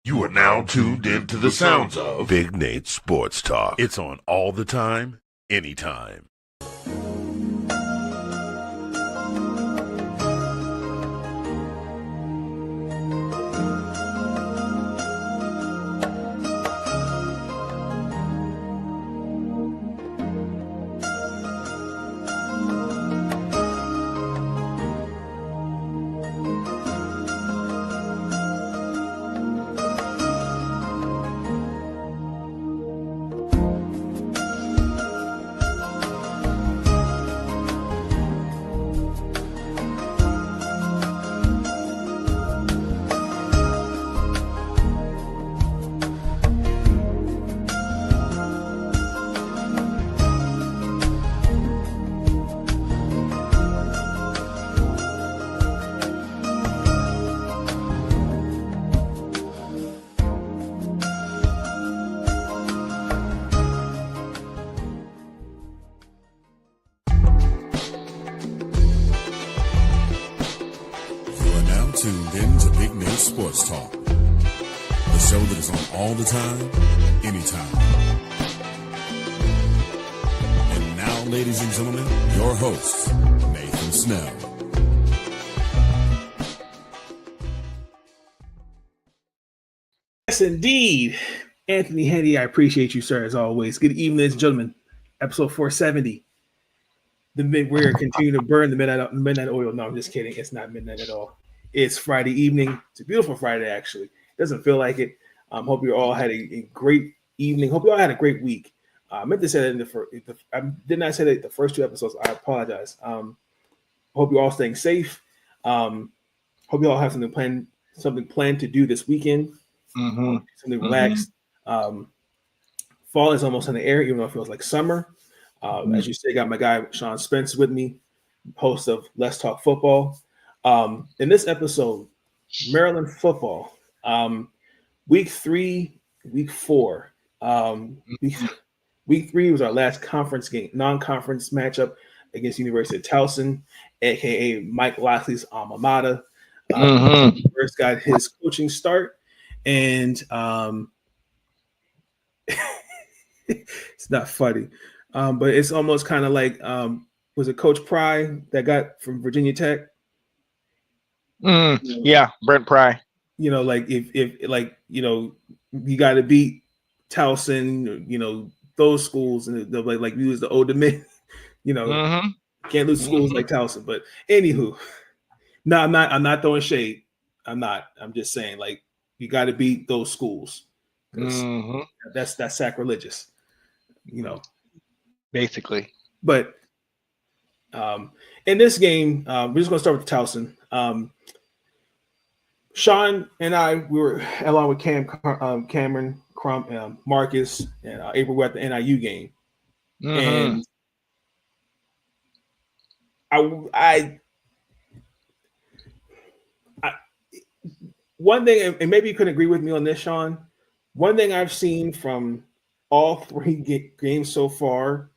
You are now tuned into the sounds of Big Nate Sports Talk. It's on all the time, anytime. Tuned in to Big Nate Sports Talk, the show that is on all the time, anytime. And now, ladies and gentlemen, your host, Nathan Snell. Yes, indeed. Anthony Hendy, I appreciate you, sir, as always. Good evening, ladies and gentlemen. Episode 470. We're continuing to burn the midnight oil. No, I'm just kidding. It's not midnight at all. It's Friday evening. It's a beautiful Friday, actually. Doesn't feel like it. Hope you all had a great evening. Hope you all had a great week. I meant to say that in the first. I did not say that the first two episodes. I apologize. Hope you all staying safe. Hope you all have something planned to do this weekend. Something relaxed. Fall is almost in the air, even though it feels like summer. As you say, got my guy Sean Spence with me, host of Let's Talk Football. In this episode, Maryland football, week 3, week 4. Week 3 was our last conference game, non-conference matchup against University of Towson, aka Mike Locksley's alma mater. First got his coaching start, and it's not funny, but it's almost kind of like was it Coach Pry that got from Virginia Tech? Yeah, Brent Pry. Like if you got to beat Towson, those schools, and like we was the older men, can't lose schools like Towson. But anywho, no, I'm not throwing shade. I'm just saying, like, you got to beat those schools. That's sacrilegious, Basically. But in this game, we're just gonna start with Towson. Sean and I, we were along with Cameron, Crump, Marcus, and April. We're at the NIU game, and I one thing, and maybe you couldn't agree with me on this, Sean. One thing I've seen from all 3 games so far,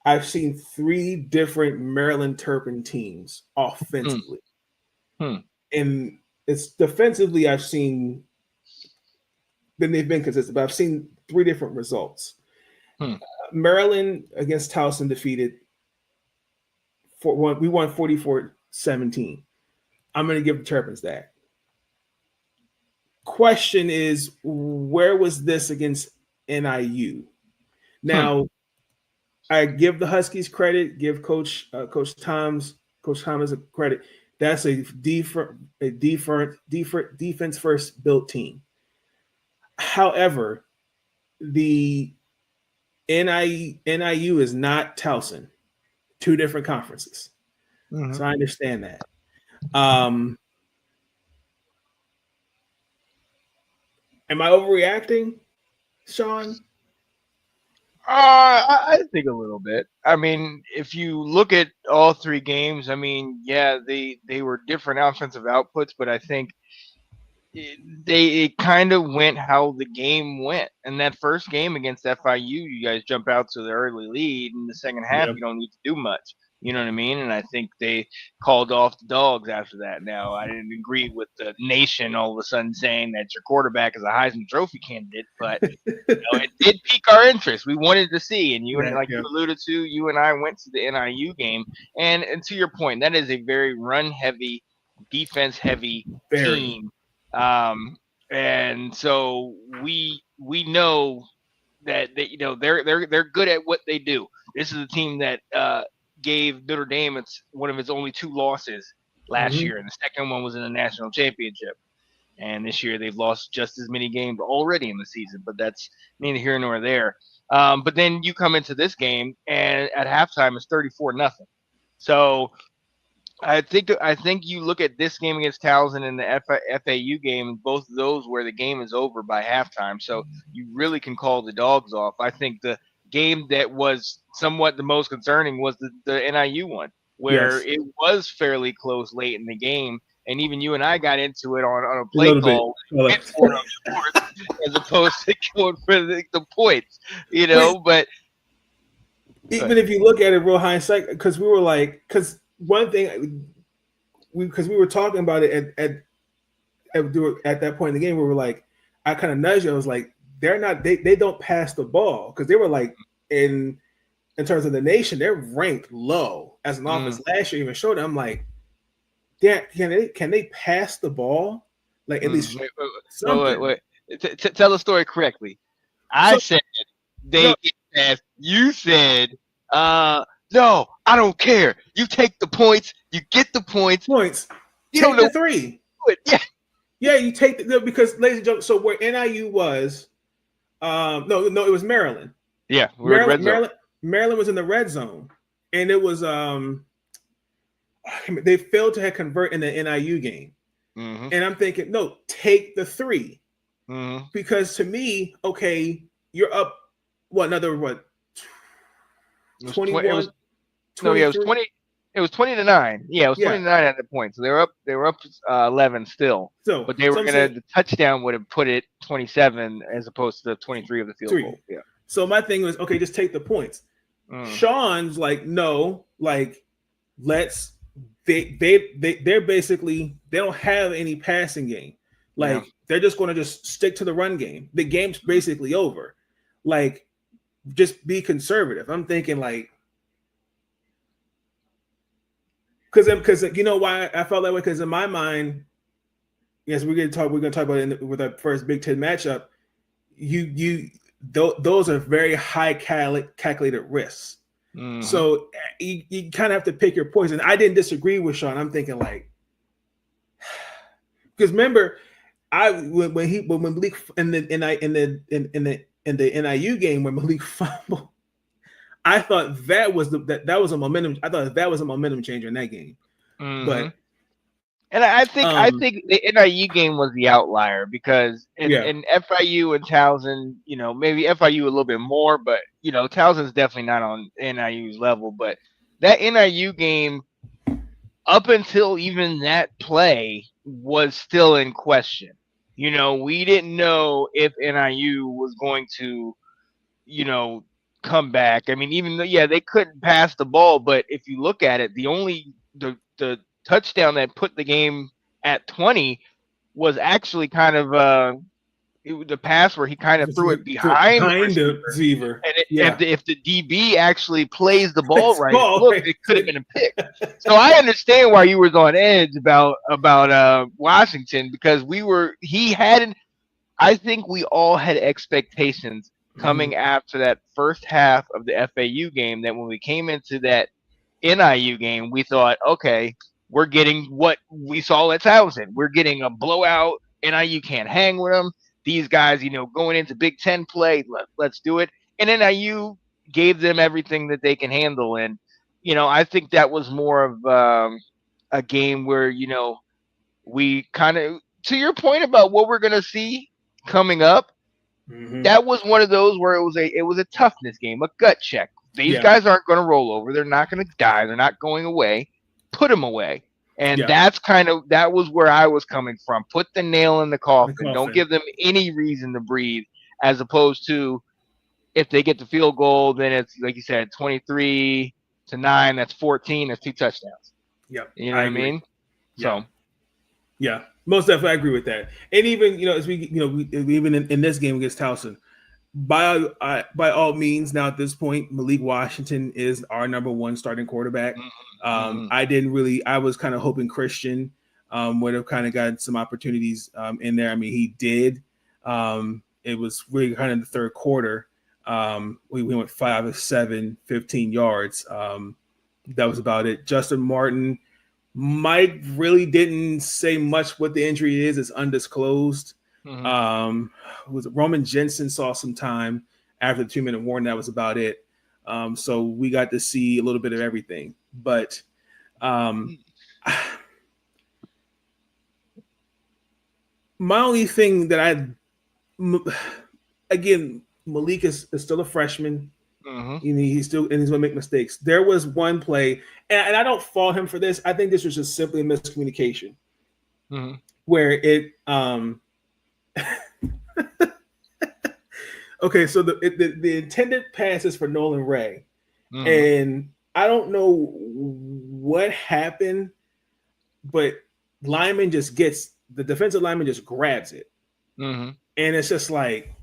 I've seen 3 different Maryland Terrapin teams offensively, and it's defensively. I've seen then they've been consistent, but I've seen 3 different results. Maryland against Towson defeated we won 44-17. I'm going to give the Terrapins that. Question is, where was this against NIU? Now, I give the Huskies credit, give Coach Thomas a credit. That's a defense first built team. However, the NIU is not Towson. 2 different conferences. So I understand that. Am I overreacting, Sean? I think a little bit. I mean, if you look at all 3 games, I mean, yeah, they were different offensive outputs, but I think it kind of went how the game went. And that first game against FIU, you guys jump out to the early lead. In the second half, you don't need to do much. You know what I mean? And I think they called off the dogs after that. Now, I didn't agree with the nation all of a sudden saying that your quarterback is a Heisman Trophy candidate, but it did pique our interest. We wanted to see, and you alluded to, you and I went to the NIU game, and to your point, that is a very run-heavy, defense-heavy team, and so we know that they're good at what they do. This is a team that gave Notre Dame one of its only 2 losses last year, and the second one was in the national championship. And this year they've lost just as many games already in the season, but that's neither here nor there. But then you come into this game, and at halftime it's 34-0. So I think you look at this game against Towson and the FAU game, both of those where the game is over by halftime. So you really can call the dogs off. I think the game that was somewhat the most concerning was the NIU one, where it was fairly close late in the game. And even you and I got into it on a play call as opposed to going for the points, but even if you look at it real hindsight, because we were like, because one thing we were talking about it at that point in the game, we were like, I kind of nudged you. I was like, they don't pass the ball, because they were like in terms of the nation, they're ranked low as an offense last year. Even showed it. I'm like, yeah, can they pass the ball? Like at least wait. Tell the story correctly. I said they get passed. You said no, I don't care. You take the points. You get the points. You don't know the 3. Yeah, you take because, ladies and gentlemen, so where NIU was, no, it was Maryland. Yeah, Maryland was in the red zone, and it was they failed to convert in the NIU game, and I'm thinking, no, take the 3, because to me, okay, you're up. Another 21. It was 20. It was 20-9. Yeah, it was 29 at the point. So they were up 11 still. So, but they were the touchdown would have put it 27 as opposed to the 23 of the field goal. Yeah. So my thing was, okay, just take the points. Sean's like, no, like they're basically, they don't have any passing game. Like they're just going to just stick to the run game. The game's basically over. Like, just be conservative. I'm thinking like, because you know why I felt that way? Because in my mind, yes, we're gonna talk about it with our first Big Ten matchup. Those are very high calculated risks. So you kind of have to pick your poison. I didn't disagree with Sean. I'm thinking like, because remember, when Malik in the NIU game when Malik fumbled, I thought that was a momentum. I thought that was a momentum changer in that game. But I think the NIU game was the outlier, because in FIU and Towson, maybe FIU a little bit more, but Towson's definitely not on NIU's level. But that NIU game, up until even that play, was still in question. We didn't know if NIU was going to, come back. I mean, even though, they couldn't pass the ball, but if you look at it, the touchdown that put the game at 20 was actually kind of the pass where he kind of threw it behind the receiver. And if the DB actually plays the ball right, it could have been a pick. So I understand why you was on edge about Washington, because I think we all had expectations coming after that first half of the FAU game, that when we came into that NIU game, we thought, okay, we're getting what we saw at Towson. We're getting a blowout. NIU can't hang with them. These guys, going into Big Ten play, let's do it. And NIU gave them everything that they can handle. And, I think that was more of a game where, we kind of, to your point about what we're going to see coming up, that was one of those where it was a toughness game, a gut check. These guys aren't going to roll over. They're not going to die. They're not going away. Put them away. And that was where I was coming from. Put the nail in the coffin. Don't give them any reason to breathe, as opposed to, if they get the field goal, then it's, like you said, 23-10 to 9, that's 14. That's 2 touchdowns. Yep. You know what I agree. mean? Yeah. So. Yeah, most definitely I agree with that. And even, as we even in this game against Towson, by all means, now at this point, Malik Washington is our number 1 starting quarterback. I was kind of hoping Christian would have kind of got some opportunities in there. I mean, he did. It was really kind of the third quarter. We went 5 of 7, 15 yards. That was about it. Justin Martin, Mike really didn't say much what the injury is. It's undisclosed. Was Roman Jensen saw some time after the 2-minute warning. That was about it. So we got to see a little bit of everything. But my only thing that again, Malik is still a freshman. He's going to make mistakes. There was one play, and I don't fault him for this. I think this was just simply a miscommunication where it. Okay, so the intended pass is for Nolan Ray, and I don't know what happened, but the defensive lineman just grabs it, and it's just like,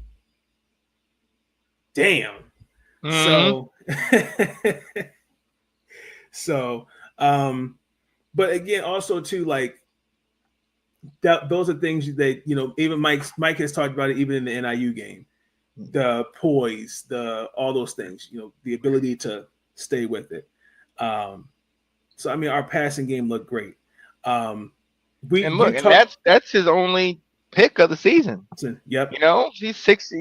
damn. But again, also too, like those are things that even Mike has talked about it even in the NIU game, the poise, all those things, the ability to stay with it. So I mean, our passing game looked great. And that's his only pick of the season. Yep. He's 6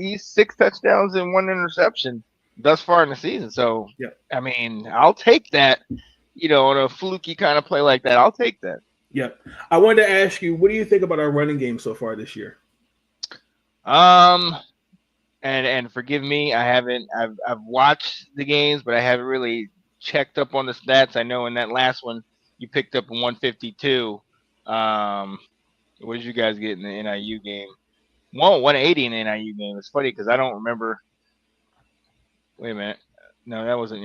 touchdowns and 1 interception thus far in the season. So, I mean, I'll take that, on a fluky kind of play like that. I'll take that. Yep. I wanted to ask you, what do you think about our running game so far this year? And forgive me, I've watched the games, but I haven't really checked up on the stats. I know in that last one you picked up a 152. What did you guys get in the NIU game? 180 in the NIU game. It's funny because I don't remember. Wait a minute. No, that wasn't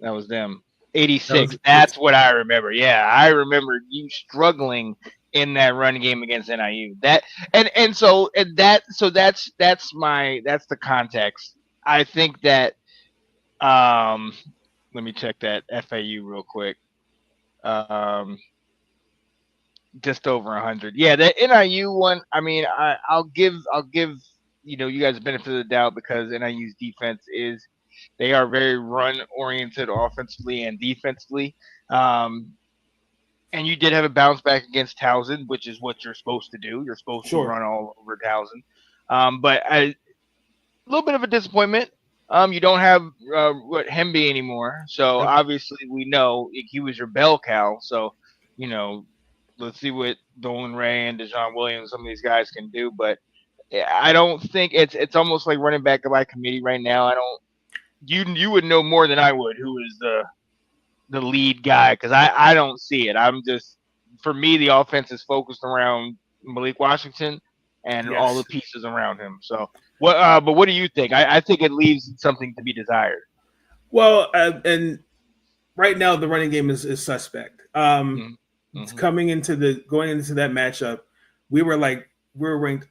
that was them. 86. That's what I remember. Yeah, I remember you struggling in that run game against NIU. That's the context. I think that let me check that FAU real quick. Just over 100. Yeah, the NIU one, I mean, I'll give you guys the benefit of the doubt because NIU's defense they are very run-oriented offensively and defensively. And you did have a bounce back against Towson, which is what you're supposed to do. You're supposed to run all over Towson. But a little bit of a disappointment. You don't have Hemby anymore. So obviously we know he was your bell cow. So, let's see what Nolan Ray and DeJon Williams, some of these guys can do. But I don't think it's almost like running back by committee right now. You would know more than I would who is the lead guy because I don't see it. For me, the offense is focused around Malik Washington and all the pieces around him. So but what do you think? I think it leaves something to be desired. Well, and right now the running game is suspect. Going into that matchup, we were ranked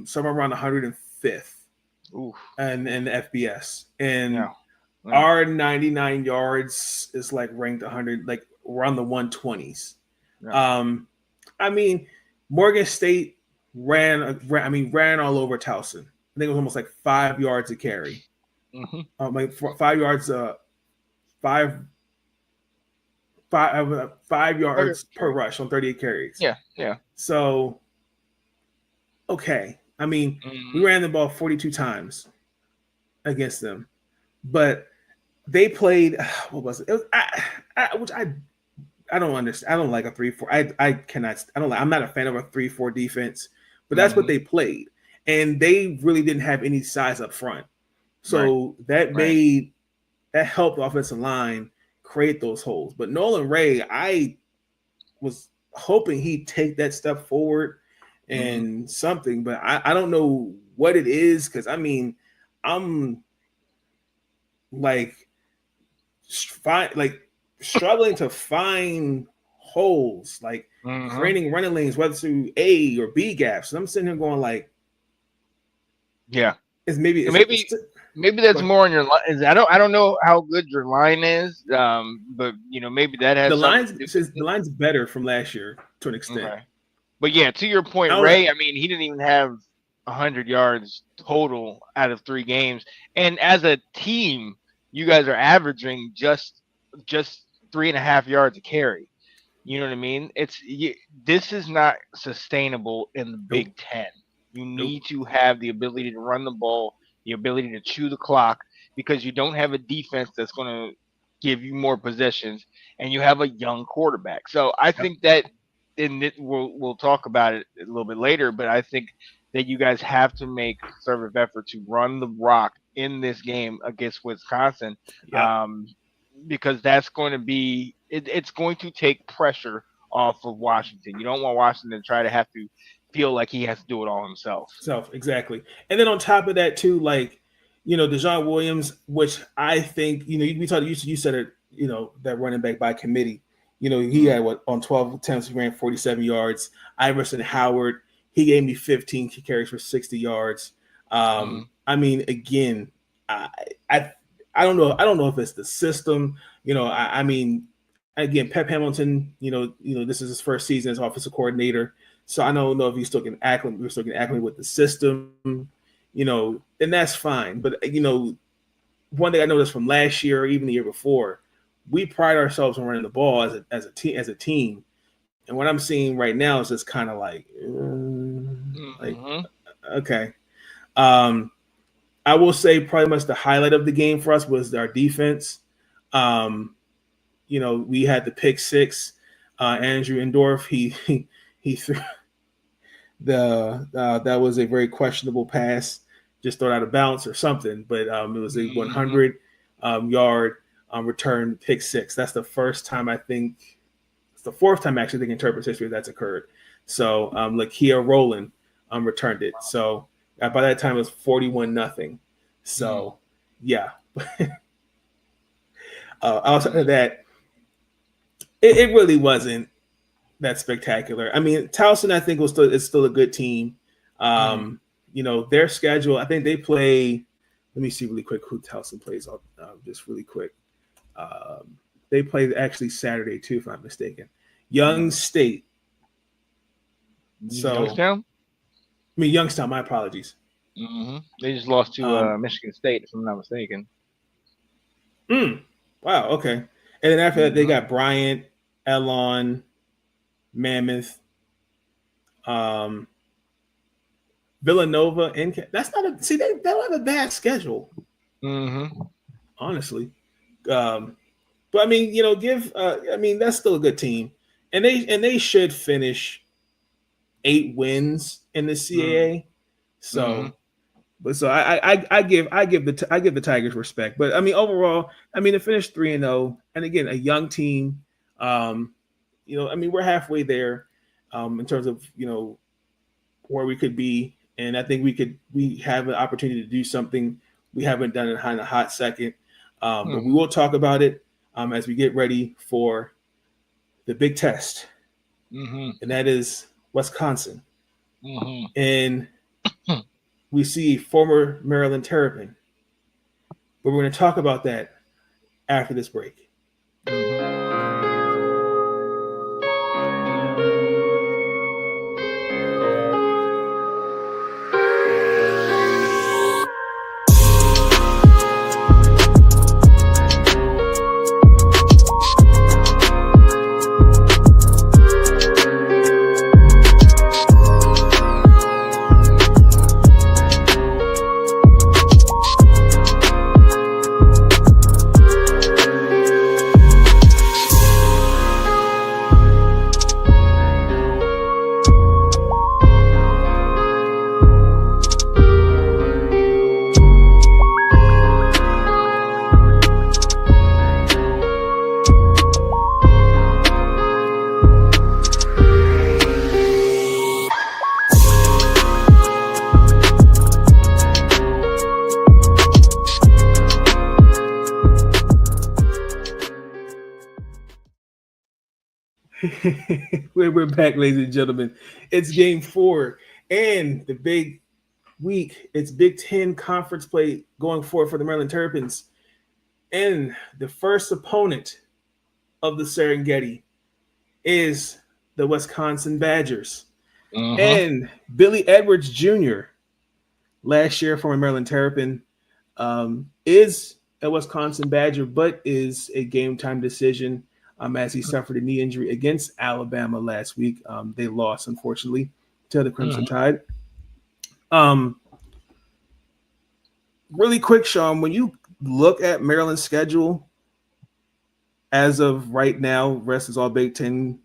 somewhere around 105th and the FBS, and our 99 yards is ranked 100, around the 120s. I mean, Morgan State ran all over Towson. I think it was almost 5 yards a carry. 5 yards, 5 yards per rush on 38 carries. Yeah. So, okay. I mean, we ran the ball 42 times against them, but they played. What was it? Which I don't understand. I don't like a 3-4. I cannot. I don't like. I'm not a fan of a 3-4 defense, but that's what they played, and they really didn't have any size up front. So that helped the offensive line create those holes. But Nolan Ray, I was hoping he'd take that step forward and something, but I don't know what it is because I mean, I'm struggling to find holes, like creating running lanes, whether through A or B gaps. And I'm sitting here going like, maybe that's more on your line. I don't know how good your line is, but maybe that has the line's better from last year to an extent. Okay. But yeah, to your point, Ray. I mean, he didn't even have 100 yards total out of 3 games, and as a team, you guys are averaging just 3.5 yards a carry. You know what I mean? This is not sustainable in the Big Ten. You need to have the ability to run the ball, the ability to chew the clock, because you don't have a defense that's going to give you more possessions, and you have a young quarterback. So I think that, we'll talk about it a little bit later, but I think that you guys have to make a conservative effort to run the rock in this game against Wisconsin, because that's going to be it's going to take pressure off of Washington. You don't want Washington to try to have to feel like he has to do it all himself. Exactly. And then on top of that too, like, Deshaun Williams, which I think, we talked, you said it, that running back by committee, he had on 12 attempts, he ran 47 yards. Iverson Howard, he gave me 15 carries for 60 yards. I mean, again, I don't know. I don't know if it's the system, I mean, again, Pep Hamilton, this is his first season as offensive coordinator. So I don't know if he's still getting acclimate. We're still getting acclimate with the system, and that's fine. But one thing I noticed from last year or even the year before, we pride ourselves on running the ball as a team. And what I'm seeing right now is just kind of like, okay. I will say probably much the highlight of the game for us was our defense. We had the pick 6. Andrew Endorf, he threw that was a very questionable pass, just thrown out of bounds or something. But it was a 100 yard return pick 6. That's the first time I think. It's the 4th time actually I think in Terps history that's occurred. So Lakia Rowland returned it. So by that time it was 41-0. So yeah. Outside of that, it really wasn't that spectacular. I mean, Towson, I think is still a good team. Their schedule, I think they play. Let me see really quick who Towson plays. Just really quick. They play actually Saturday too, if I'm mistaken. Young State. So Youngstown. I mean Youngstown. My apologies. They just lost to Michigan State, if I'm not mistaken. Wow. Okay. And then after that, they got Bryant, Elon, Mammoth, Villanova, and that's not a they don't have a bad schedule. Honestly, but I mean, that's still a good team, and they should finish 8 wins in the CAA. So, but so I give the Tigers respect, but I mean overall, I mean to finish 3-0, and again a young team. I mean, we're halfway there in terms of, where we could be. And I think we have an opportunity to do something we haven't done in a hot second. But we will talk about it as we get ready for the big test. And that is Wisconsin. And we see former Maryland Terrapin. But we're going to talk about that after this break. We're back, ladies and gentlemen. It's game 4 and the big week. It's Big Ten conference play going forward for the Maryland Terrapins. And the first opponent of the Serengeti is the Wisconsin Badgers. And Billy Edwards Jr., last year from a Maryland Terrapin, is a Wisconsin Badger, but is a game time decision as he suffered a knee injury against Alabama last week. They lost, unfortunately, to the Crimson Tide. Really quick, Sean, when you look at Maryland's schedule as of right now, rest is all Big Ten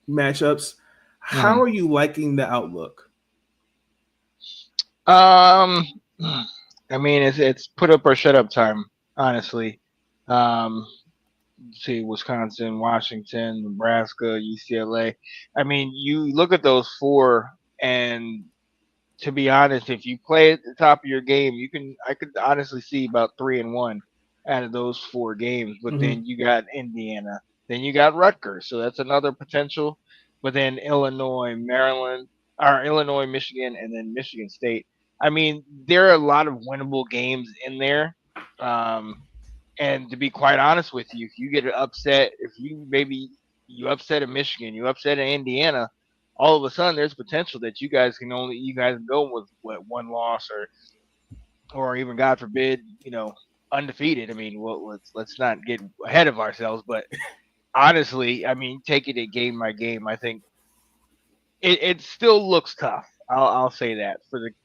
matchups. How are you liking the outlook? I mean, it's put up or shut up time, honestly. See, Wisconsin, Washington, Nebraska, UCLA. I mean, you look at those 4, and to be honest, if you play at the top of your game, I could honestly see about 3-1 out of those 4 games. But then you got Indiana, then you got Rutgers, so that's another potential. But then Illinois, Maryland, or Illinois, Michigan, and then Michigan State. I mean, there are a lot of winnable games in there. And to be quite honest with you, if you get an upset, if you upset a Michigan, you upset an Indiana, all of a sudden there's potential that you guys can go with one loss or even God forbid, undefeated. I mean, let's not get ahead of ourselves, but honestly, I mean, taking it game by game, I think it still looks tough. I'll say that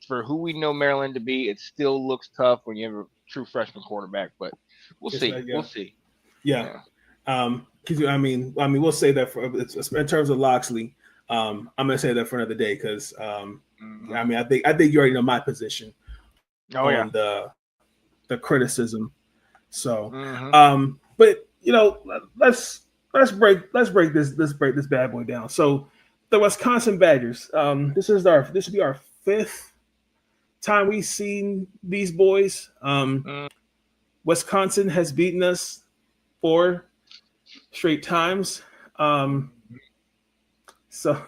for who we know Maryland to be, it still looks tough when you have a true freshman quarterback, but we'll see. We'll see. Yeah. Because I mean, we'll say that for in terms of Loxley. I'm gonna say that for another day because I mean, I think you already know my position on the criticism. So, but let's break this bad boy down. So, the Wisconsin Badgers. This should be our 5th time we've seen these boys. Wisconsin has beaten us 4 straight times. So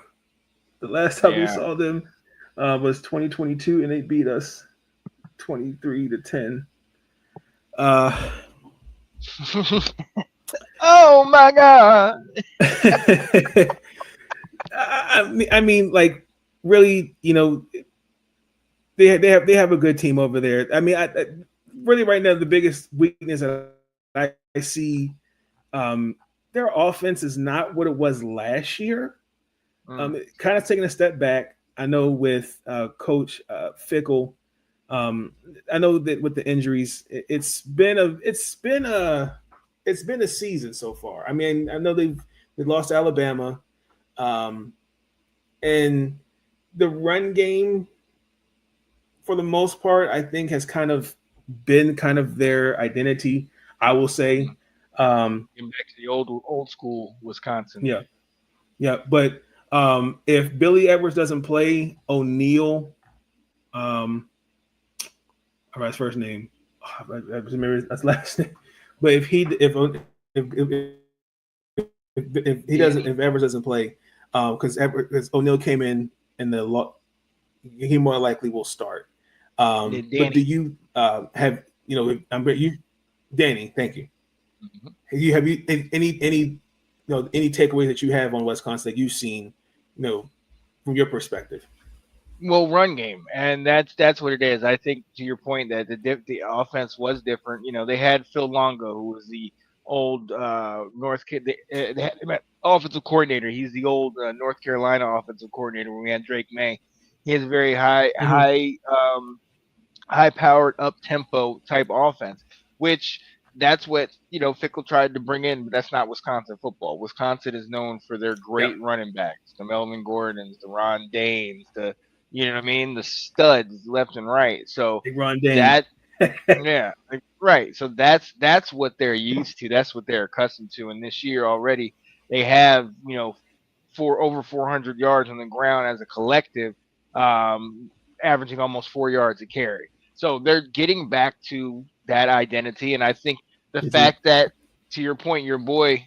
the last time we saw them was 2022, and they beat us 23-10. Oh my God! I mean, like, really, they have a good team over there. I mean, I really right now the biggest weakness that I see, their offense is not what it was last year. Kind of taking a step back. I know with Coach Fickle, I know that with the injuries, it's been a season so far. I mean, I know they lost to Alabama, and the run game, for the most part, I think has kind of been their identity. I will say, back to the old school Wisconsin. Yeah, but if Billy Edwards doesn't play, O'Neal, I forgot his first name. I remember that's last name. But if Edwards doesn't play, because O'Neal came in he more likely will start. But do you have Danny? Thank you. Have you any takeaways that you have on Wisconsin that you've seen, from your perspective? Well, run game, and that's what it is. I think to your point that the offense was different. They had Phil Longo, who was the old North kid. They had offensive coordinator. He's the old North Carolina offensive coordinator when we had Drake May. He has a very high powered up tempo type offense, which that's what Fickle tried to bring in, but that's not Wisconsin football. Wisconsin is known for their great running backs, the Melvin Gordons, the Ron Dames, the the studs left and right. So Ron Dane. right. So that's what they're used to. That's what they're accustomed to. And this year already, they have over 400 yards on the ground as a collective, averaging almost 4 yards a carry. So they're getting back to that identity. And I think the fact that, to your point, your boy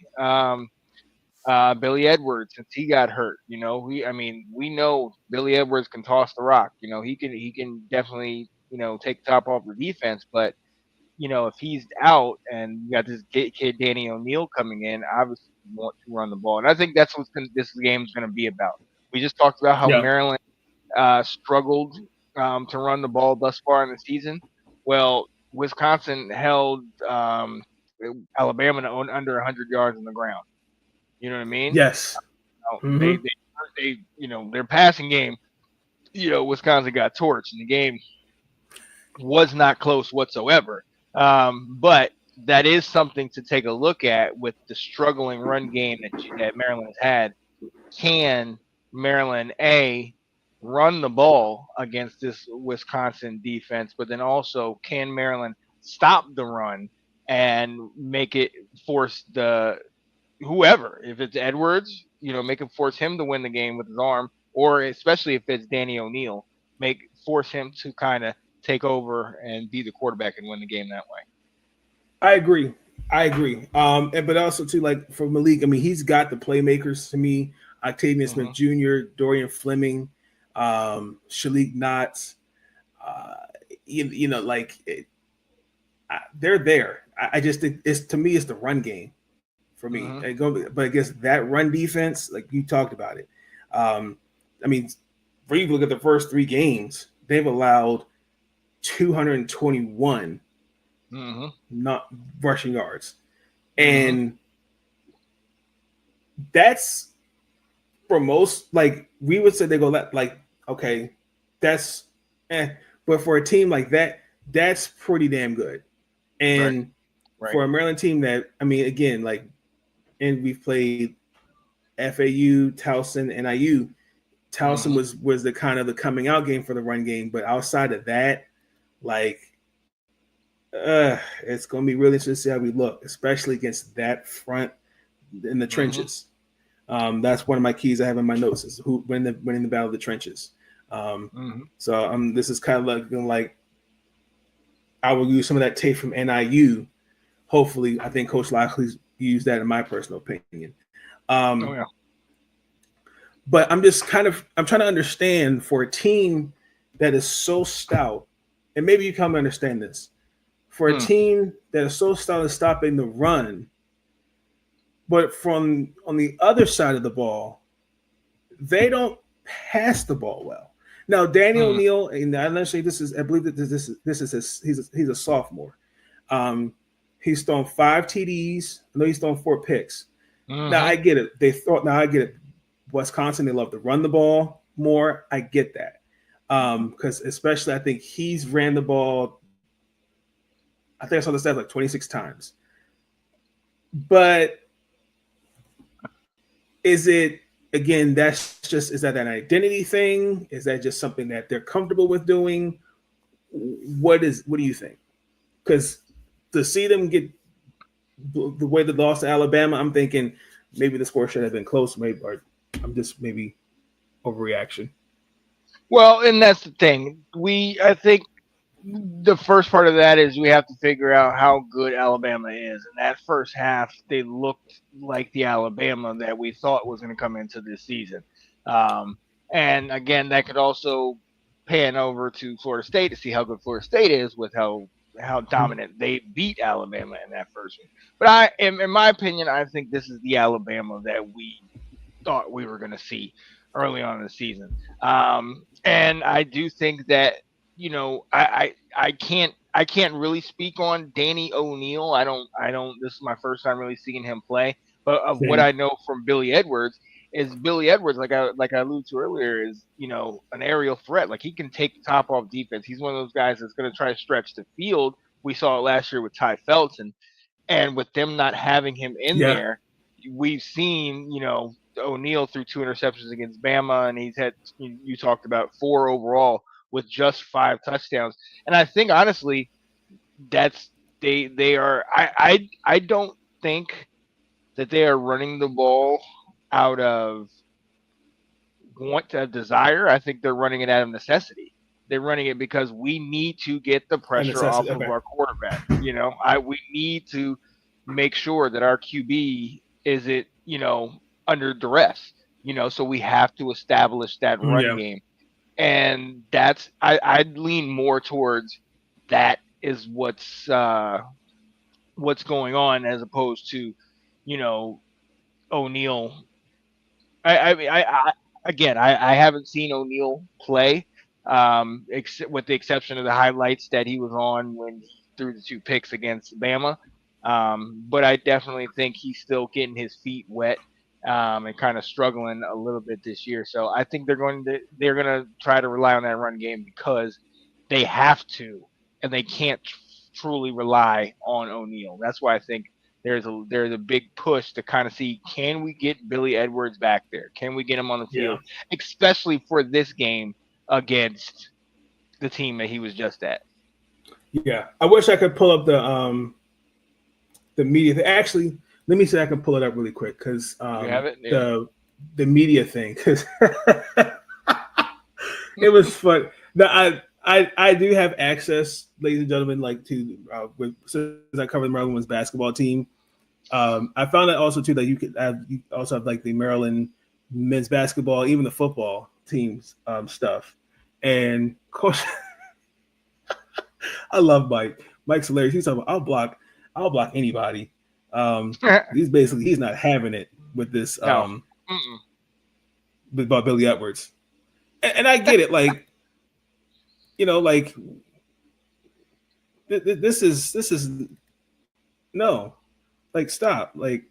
Billy Edwards, since he got hurt, we know Billy Edwards can toss the rock. He can definitely, take the top off the defense. But if he's out and you got this kid Danny O'Neal coming in, obviously you want to run the ball, and I think that's what this game's going to be about. We just talked about how Yeah. Maryland struggled to run the ball thus far in the season. Well, Wisconsin held Alabama to under 100 yards on the ground. You know what I mean? Yes. They, Mm-hmm. they, their passing game, Wisconsin got torched, and the game was not close whatsoever. But that is something to take a look at with the struggling run game that Maryland has had. Can Maryland run the ball against this Wisconsin defense, but then also can Maryland stop the run and make it force the whoever, if it's Edwards, make him force him to win the game with his arm, or especially if it's Danny O'Neal, force him to kind of take over and be the quarterback and win the game that way. I agree. But also too, like for Malik, I mean, he's got the playmakers to me. Octavian Smith Jr., Dorian Fleming, Shalik Knotts. They're there. I just think it's the run game for me. But I guess that run defense, like you talked about it. I mean, when you look at the first 3 games, they've allowed 221 not rushing yards, and that's for most. Like we would say, they go like okay, that's but for a team like that, that's pretty damn good. And right. For a Maryland team that, I mean, again, like, and we've played FAU, Towson, and IU. Towson was the kind of the coming out game for the run game, but outside of that, like, it's going to be really interesting to see how we look, especially against that front in the trenches. That's one of my keys I have in my notes is who winning the battle of the trenches. So this is kind of like I will use some of that tape from NIU. Hopefully, I think Coach Lockley's used that in my personal opinion. But I'm trying to understand for a team that is so stout, and maybe you come to understand this, for a team that is so stout in stopping the run, but on the other side of the ball, they don't pass the ball well. Now, Danny O'Neal, and I believe that he's a sophomore. He's thrown 5 TDs. I know he's thrown 4 picks. Now I get it. Wisconsin, they love to run the ball more. I get that. Because especially I think he's ran the ball, I think I saw the stats like 26 times. But is it, again, is that an identity thing? Is that just something that they're comfortable with doing? What do you think? Because to see them get the way they lost to Alabama, I'm thinking maybe the score should have been close, or I'm just maybe overreaction. Well, and that's the thing. I think the first part of that is we have to figure out how good Alabama is. And that first half, they looked like the Alabama that we thought was going to come into this season. And again, that could also pan over to Florida State to see how good Florida State is with how dominant they beat Alabama in that first one. But in my opinion, I think this is the Alabama that we thought we were going to see early on in the season. And I do think that, I can't really speak on Danny O'Neal. I don't, this is my first time really seeing him play, but of what I know from Billy Edwards, like I alluded to earlier, is, an aerial threat. Like, he can take the top off defense. He's one of those guys that's going to try to stretch the field. We saw it last year with Ty Felton, and with them not having him in there, we've seen, O'Neal threw 2 interceptions against Bama, and he's had, you talked about 4 overall with just 5 touchdowns. And I think, honestly, that's they are. I don't think that they are running the ball out of desire. I think they're running it out of necessity. They're running it because we need to get the pressure off of our quarterback. We need to make sure that our QB isn't, under duress, so we have to establish that run Yeah. game. And I'd lean more towards that is what's going on as opposed to, O'Neal. I mean, again, I haven't seen O'Neal play, with the exception of the highlights that he was on when he threw the 2 picks against Bama. But I definitely think he's still getting his feet wet, and kind of struggling a little bit this year. So I think they're going to try to rely on that run game because they have to, and they can't truly rely on O'Neal. That's why I think there's a big push to kind of see, can we get Billy Edwards back there? Can we get him on the Yeah. field, especially for this game against the team that he was just at? Yeah. I wish I could pull up the media thing. Actually, let me see if I can pull it up really quick because You have it? Yeah. the media thing, because it was fun. No, I do have access, ladies and gentlemen, like to since I cover the Maryland women's basketball team. I found out also too that you also have like the Maryland men's basketball, even the football teams stuff. And coach, I love Mike. Mike's hilarious. He's talking about I'll block anybody. He's not having it with this No. about Billy Edwards. And I get it, like, like this is no, like, stop, like,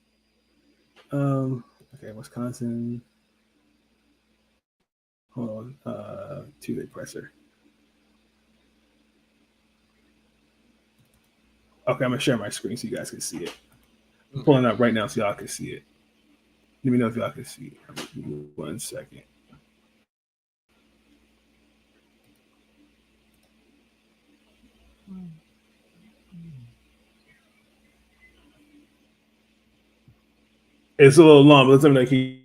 okay, Wisconsin, hold on, two-day presser. Okay, I'm gonna share my screen so you guys can see it. I'm pulling it up right now so y'all can see it. Let me know if y'all can see it. Give me 1 second. It's a little long, but let's let me know. Can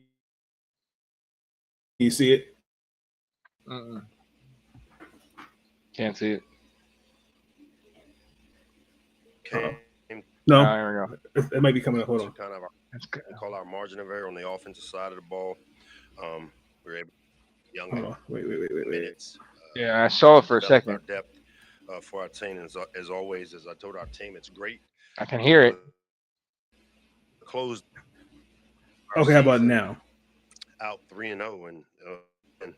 you see it? Can't see it. Okay. No, There we go. it might be coming up. Hold on. Kind of we call our margin of error on the offensive side of the ball. We're able young Hold on. Wait. minutes. Yeah, I saw it for a second. Our depth for our team, as always, as I told our team, it's great. I can hear it. Closed. Okay, how about now? Out 3-0, and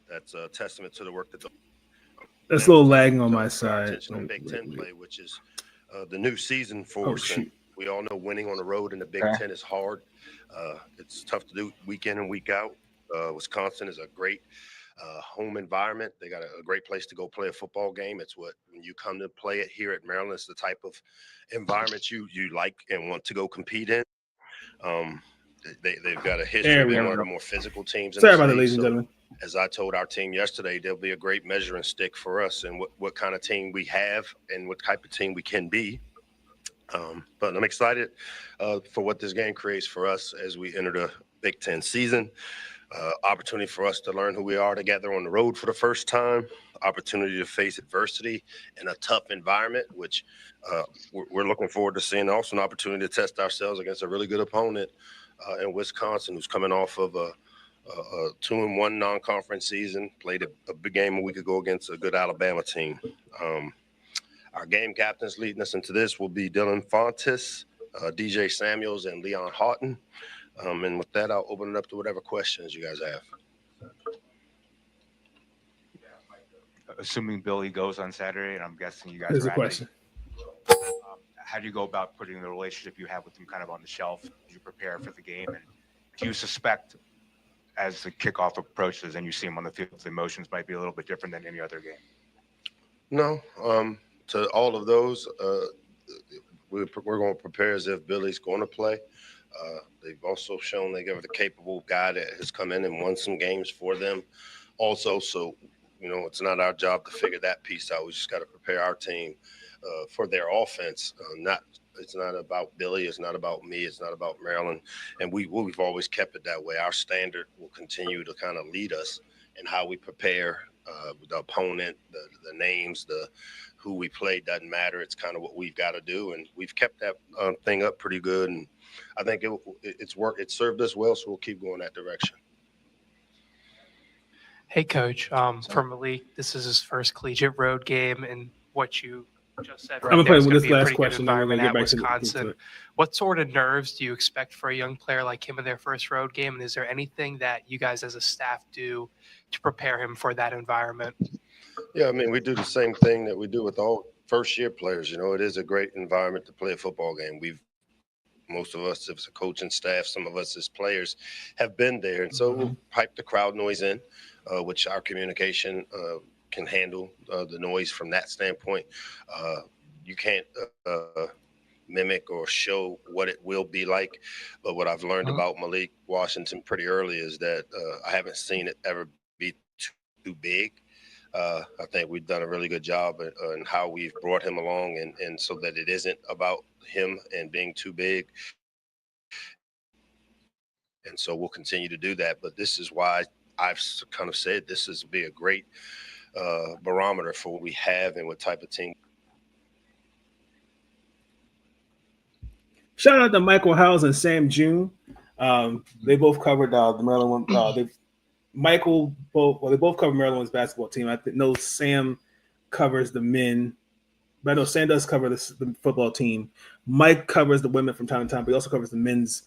that's a testament to the work that. That's a little lagging on my side. Attention on Big Ten play, which is the new season for us. And we all know winning on the road in the Big Ten is hard. It's tough to do week in and week out. Wisconsin is a great home environment. They got a great place to go play a football game. It's when you come to play it here at Maryland, it's the type of environment you like and want to go compete in. They've got a history of being one of the more physical teams. Sorry about it, ladies and gentlemen. As I told our team yesterday, there'll be a great measuring stick for us and what kind of team we have and what type of team we can be. But I'm excited for what this game creates for us as we enter the Big Ten season. Opportunity for us to learn who we are together on the road for the first time. Opportunity to face adversity in a tough environment, which we're looking forward to seeing. Also an opportunity to test ourselves against a really good opponent in Wisconsin, who's coming off of a 2-1 non-conference season, played a big game a week ago against a good Alabama team. Our game captains leading us into this will be Dylan Fontes, DJ Samuels, and Leon Houghton. And with that, I'll open it up to whatever questions you guys have. Assuming Billy goes on Saturday, and I'm guessing you guys Here's are a at question. how do you go about putting the relationship you have with him kind of on the shelf as you prepare for the game? And do you suspect as the kickoff approaches and you see him on the field, the emotions might be a little bit different than any other game? No. To all of those, we're going to prepare as if Billy's going to play. They've also shown they're the capable guy that has come in and won some games for them also. So, it's not our job to figure that piece out. We just got to prepare our team for their offense. It's not about Billy. It's not about me. It's not about Maryland. And we've always kept it that way. Our standard will continue to kind of lead us in how we prepare the opponent, the names, who we play doesn't matter. It's kind of what we've got to do, and we've kept that thing up pretty good. And I think it's worked. It served us well, so we'll keep going that direction. Hey, Coach. For Malik, this is his first collegiate road game, and what you just said right I'm there going is to going play to with be this a last pretty good question. Then we're going environment to get at back to Wisconsin. it. What sort of nerves do you expect for a young player like him in their first road game, and is there anything that you guys as a staff do to prepare him for that environment? Yeah, I mean, we do the same thing that we do with all first-year players. You know, it is a great environment to play a football game. Most of us as a coaching staff, some of us as players have been there. And so we'll pipe the crowd noise in, which our communication can handle the noise from that standpoint. You can't mimic or show what it will be like. But what I've learned about Malik Washington pretty early is that I haven't seen it ever be too big. I think we've done a really good job in how we've brought him along and so that it isn't about him and being too big. And so we'll continue to do that. But this is why I've kind of said this is be a great barometer for what we have and what type of team. Shout out to Michael Howes and Sam June. They both covered the Maryland one. They both cover Maryland's basketball team. I know Sam covers the men, but I know Sam does cover the football team. Mike covers the women from time to time, but he also covers the men's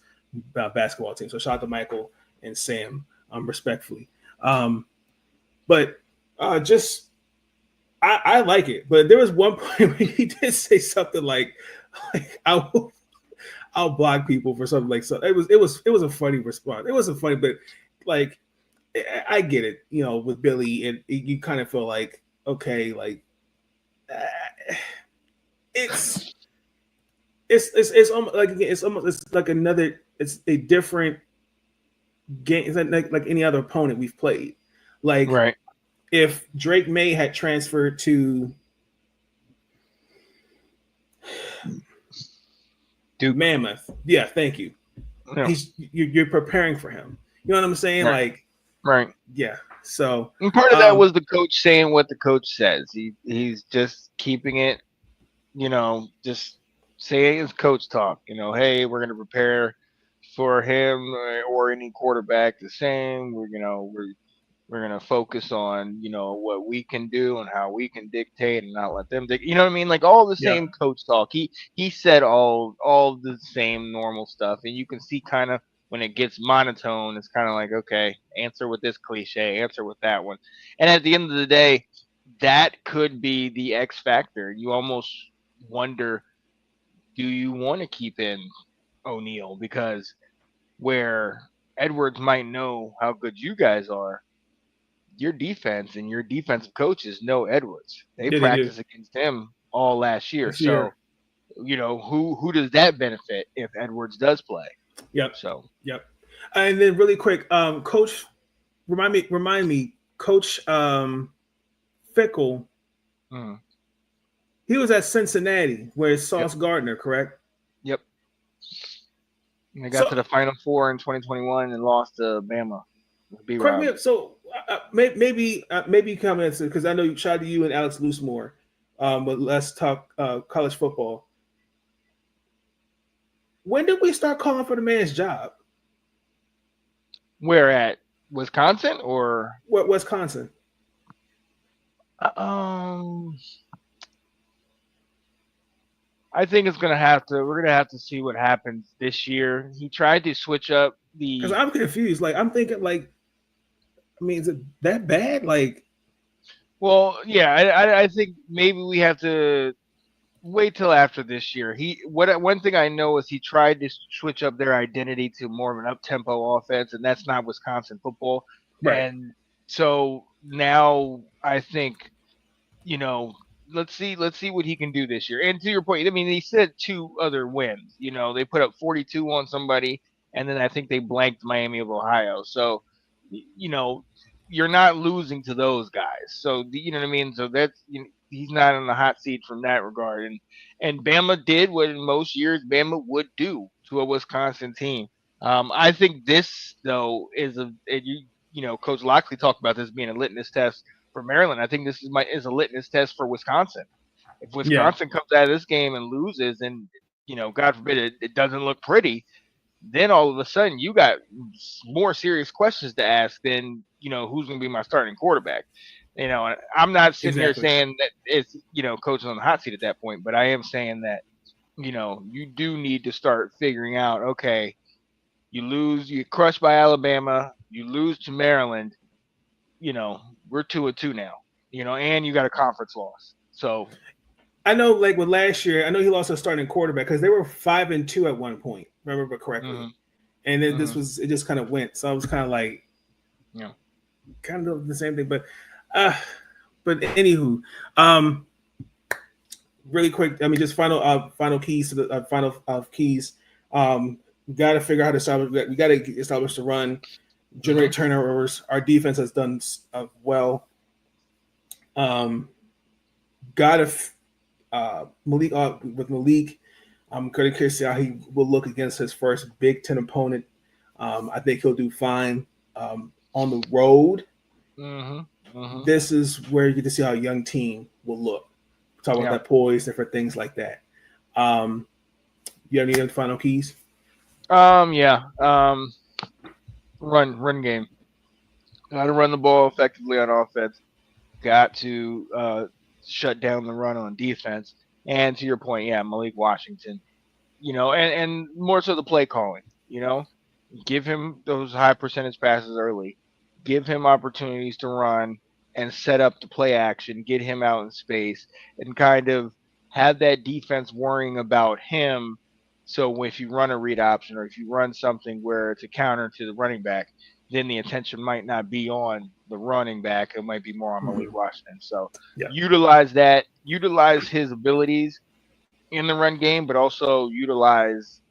basketball team. So shout out to Michael and Sam, respectfully. But I like it. But there was one point where he did say something like I'll block people for something like so. It was a funny response. It wasn't funny, but like I get it. You know, with Billy, and you kind of feel like okay, like it's almost like another. It's a different game. It's like any other opponent we've played. Like if Drake May had transferred to Duke. Mammoth, yeah, thank you. Yeah. You're preparing for him. You know what I'm saying? Right. Yeah. So and part of that was the coach saying what the coach says. He's just keeping it, just saying his coach talk. Hey, we're going to prepare for him or any quarterback the same. We're going to focus on, what we can do and how we can dictate and not let them dictate. You know what I mean? Like all the same coach talk. He said all the same normal stuff. And you can see kind of when it gets monotone, it's kind of like, okay, answer with this cliche, answer with that one. And at the end of the day, that could be the X factor. You almost wonder, do you want to keep in O'Neal? Because where Edwards might know how good you guys are, your defense and your defensive coaches know Edwards. They practice against him all last year. So, who does that benefit if Edwards does play? Yep. So, And then really quick, Coach, remind me, Coach Fickle. He was at Cincinnati, where it's Sauce Gardner, correct? Yep. And they got to the Final Four in 2021 and lost to Bama. Correct me up. So maybe come in because I know shout out to you and Alex Loosemore, but let's talk college football. When did we start calling for the man's job? Where at Wisconsin or what? Wisconsin. I think we're gonna have to see what happens this year. He tried to switch up because I'm confused. Like I'm thinking, like, I mean, is it that bad? Like, well, yeah, I think maybe we have to wait till after this year. One thing I know is he tried to switch up their identity to more of an up-tempo offense, and that's not Wisconsin football. Right. And so now I think, let's see what he can do this year. And to your point, I mean, he said 2 other wins. They put up 42 on somebody, and then I think they blanked Miami of Ohio. So, you're not losing to those guys. So, you know what I mean? So that's, he's not in the hot seat from that regard. And Bama did what in most years Bama would do to a Wisconsin team. I think this, though, is Coach Lockley talked about this being a litmus test for Maryland. I think this is a litmus test for Wisconsin. If Wisconsin comes out of this game and loses, and God forbid it doesn't look pretty, then all of a sudden you got more serious questions to ask than who's going to be my starting quarterback. And I'm not sitting here saying that it's coaching on the hot seat at that point, but I am saying that you do need to start figuring out, okay, you get crushed by Alabama, you lose to Maryland, we're 2-2 now, and you got a conference loss. So I know, like with last year, I know he lost a starting quarterback because they were 5-2 at one point, remember correctly. Mm-hmm. And then it just kind of went. So I was kind of like, kind of the same thing. But anywho, really quick, I mean, just final keys to the final keys. We got to figure out how to establish. We got to establish the run, generate turnovers. Our defense has done well. Got to Malik. I'm going to curious to see how he will look against his first Big Ten opponent. I think he'll do fine on the road. This is where you get to see how a young team will look. Talk about that poise, different things like that. You have any other final keys? Run game. Got to run the ball effectively on offense. Got to shut down the run on defense. And to your point, Malik Washington, and more so the play calling, give him those high percentage passes early, give him opportunities to run and set up the play action, get him out in space, and kind of have that defense worrying about him. So if you run a read option or if you run something where it's a counter to the running back, then the attention might not be on the running back. It might be more on Malik Washington. So utilize that, utilize his abilities in the run game, but also utilize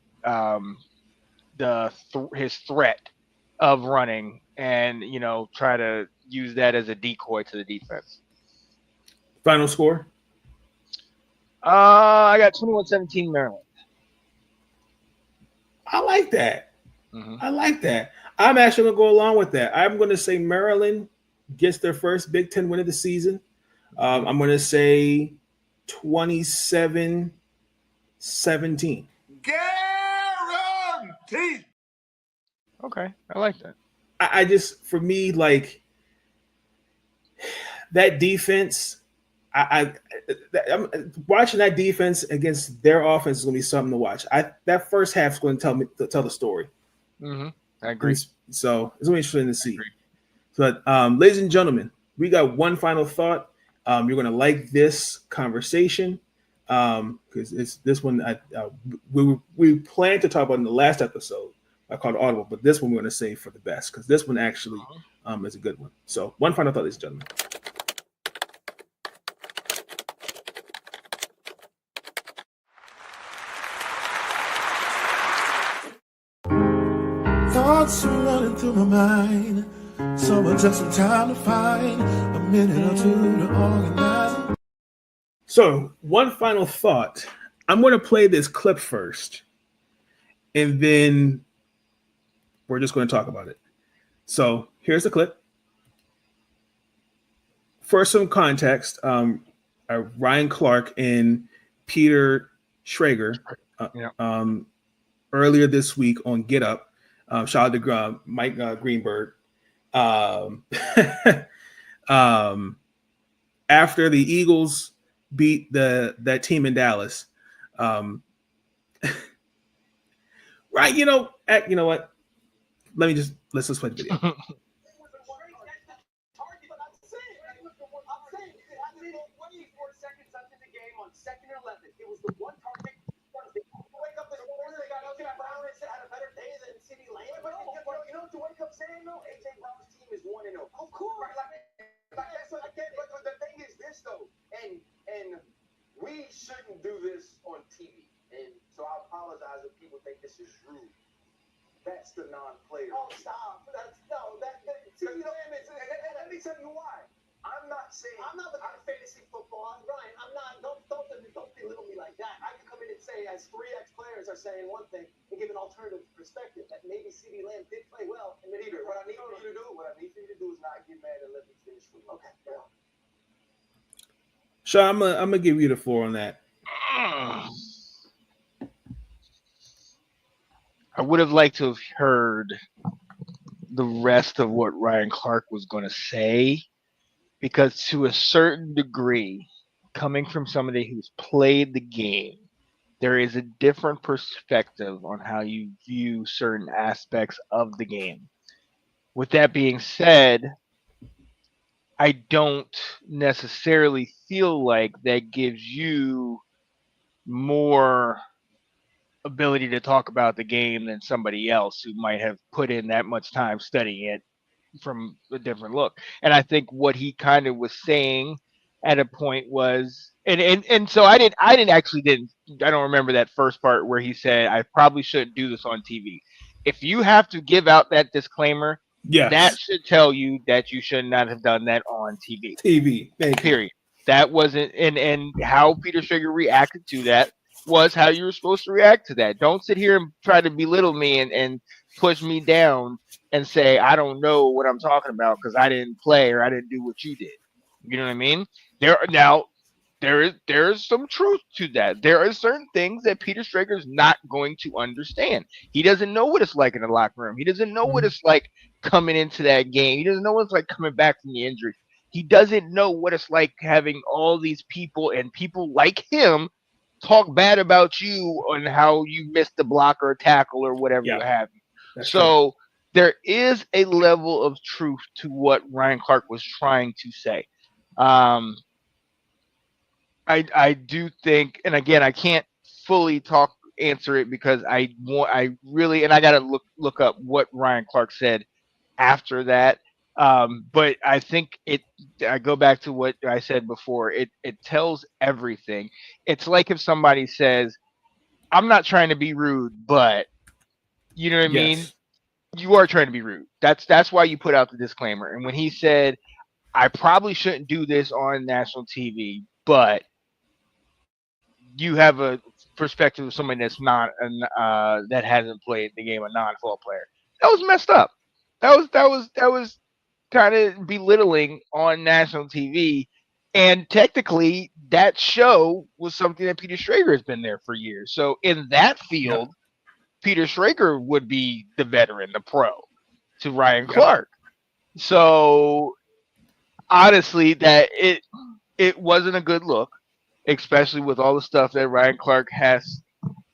his threat of running and, try to use that as a decoy to the defense. Final score? I got 21-17 Maryland. I like that. I like that. I'm actually going to go along with that. I'm going to say Maryland gets their first Big Ten win of the season. I'm going to say 27-17. Guaranteed. Okay, I like that. I just, for me, like that defense, I'm watching that defense against their offense is going to be something to watch. That first half is going to tell the story. I agree. So it's going to be interesting to see. But ladies and gentlemen, we got one final thought. You're going to like this conversation because it's this one. We planned to talk about in the last episode. I called Audible, but this one we're going to save for the best because this one actually is a good one. So one final thought, ladies and gentlemen. Thoughts are running through my mind, so I just some time to find a minute or two to organize. So one final thought. I'm going to play this clip first, and then we're just going to talk about it. So here's the clip. For some context, Ryan Clark and Peter Schrager earlier this week on Get Up. Shout out to Mike Greenberg. After the Eagles beat that team in Dallas, right? You know what? Let's just play the video. Saying no, AJ Brown's team is 1-0. Of course. That's what I get. But the thing is this though, and we shouldn't do this on TV. And so I apologize if people think this is rude. That's the non-player. Oh, stop. Let me tell you why. I'm not saying I'm not looking at fantasy football. Ryan, I'm not. Don't belittle me like that. I can come in and say, as 3 ex-players are saying one thing and give an alternative perspective that maybe CeeDee Lamb did play well. And then what I need for you to do is not get mad and let me finish. Okay. Yeah. Sean, I'm gonna give you the 4 on that. I would have liked to have heard the rest of what Ryan Clark was going to say, because to a certain degree, coming from somebody who's played the game, there is a different perspective on how you view certain aspects of the game. With that being said, I don't necessarily feel like that gives you more ability to talk about the game than somebody else who might have put in that much time studying it from a different look. And I think what he kind of was saying at a point was, and so I don't remember that first part where he said I probably shouldn't do this on TV. If you have to give out that disclaimer, Yes. that should tell you that you should not have done that on TV. Thank you. Period. That wasn't, and how Peter Schrager reacted to that was how you were supposed to react to that. Don't sit here and try to belittle me and push me down and say I don't know what I'm talking about because I didn't play or I didn't do what you did. You know what I mean? There is some truth to that. There are certain things that Peter Schrager is not going to understand. He doesn't know what it's like in the locker room. He doesn't know what it's like coming into that game. He doesn't know what it's like coming back from the injury. He doesn't know what it's like having all these people and people like him talk bad about you on how you missed the block or a tackle or whatever you have. So there is a level of truth to what Ryan Clark was trying to say. I do think, and again, I can't fully answer it because I really, and I got to look up what Ryan Clark said after that. But I think I go back to what I said before. It tells everything. It's like if somebody says, I'm not trying to be rude, but you know what I mean? You are trying to be rude. That's why you put out the disclaimer. And when he said, I probably shouldn't do this on national TV, but you have a perspective of somebody that's not that hasn't played the game, a non-football player. That was messed up. That was kind of belittling on national TV. And technically, that show was something that Peter Schrager has been there for years. So in that field, Peter Schrager would be the veteran, the pro, to Ryan Clark. So honestly, that it wasn't a good look, especially with all the stuff that Ryan Clark has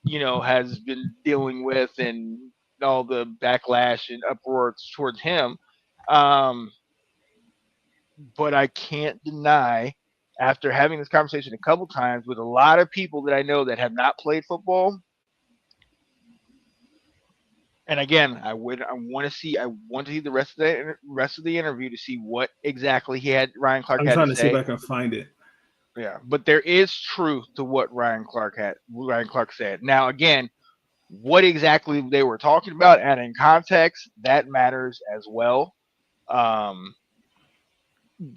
been dealing with and all the backlash and uproar towards him. But I can't deny, after having this conversation a couple times with a lot of people that I know that have not played football, and again, I want to see the rest of the interview to see what exactly Ryan Clark had to say. I'm trying to see if I can find it. Yeah, but there is truth to what Ryan Clark said. Now, again, what exactly they were talking about and in context, that matters as well.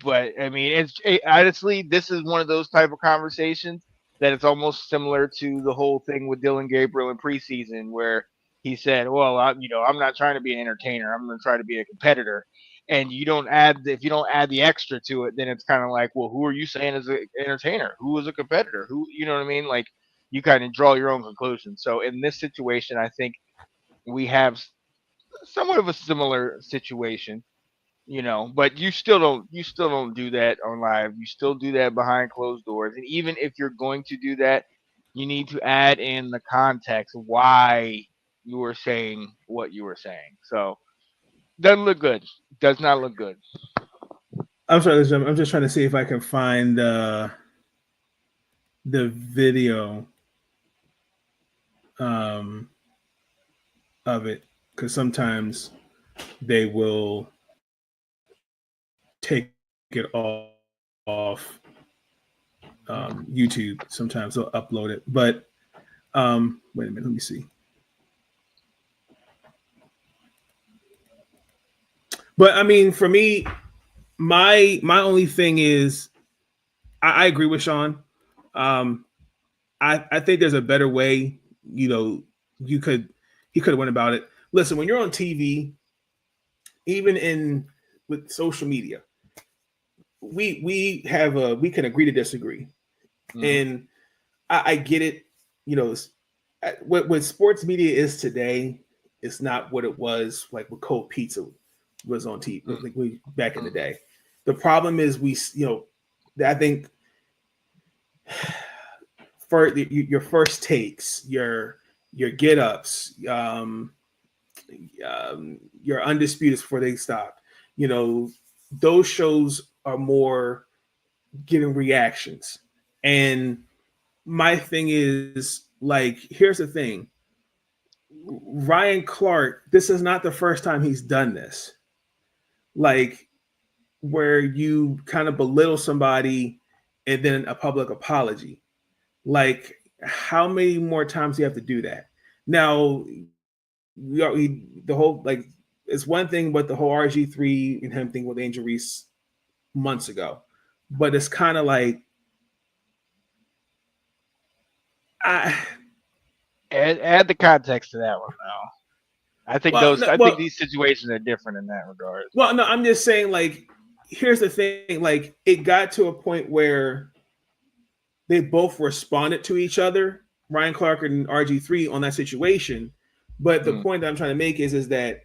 But I mean, honestly, this is one of those type of conversations that it's almost similar to the whole thing with Dylan Gabriel in preseason, where he said, "Well, I'm not trying to be an entertainer. I'm going to try to be a competitor." And if you don't add the extra to it, then it's kind of like, well, who are you saying is an entertainer? Who is a competitor? Who, you know what I mean? Like, you kind of draw your own conclusions. So in this situation, I think we have somewhat of a similar situation. But you still don't do that on live. You still do that behind closed doors. And even if you're going to do that, you need to add in the context of why you were saying what you were saying. So doesn't look good. Does not look good. I'm sorry, I'm just trying to see if I can find the video of it, because sometimes they will take it off YouTube. Sometimes they'll upload it, but wait a minute, let me see. But I mean, for me, my only thing is, I agree with Sean. I think there's a better way. He could have went about it. Listen, when you're on TV, even with social media, we can agree to disagree, and I get it. You know, what sports media is today is not what it was like when cold pizza was on TV, like we back in the day. The problem is I think for your first takes, your get ups, your undisputed before they stop. Those shows are more getting reactions. And my thing is like, here's the thing. Ryan Clark, this is not the first time he's done this. Like, where you kind of belittle somebody and then a public apology. Like, how many more times do you have to do that? Now, the whole, like, it's one thing, but the whole RG3 and him thing with Angel Reese months ago. But it's kind of like, add the context to that one now. I think I think these situations are different in that regard. Well, no, I'm just saying, like, here's the thing, like, it got to a point where they both responded to each other, Ryan Clark and RG3, on that situation. But the point that I'm trying to make is that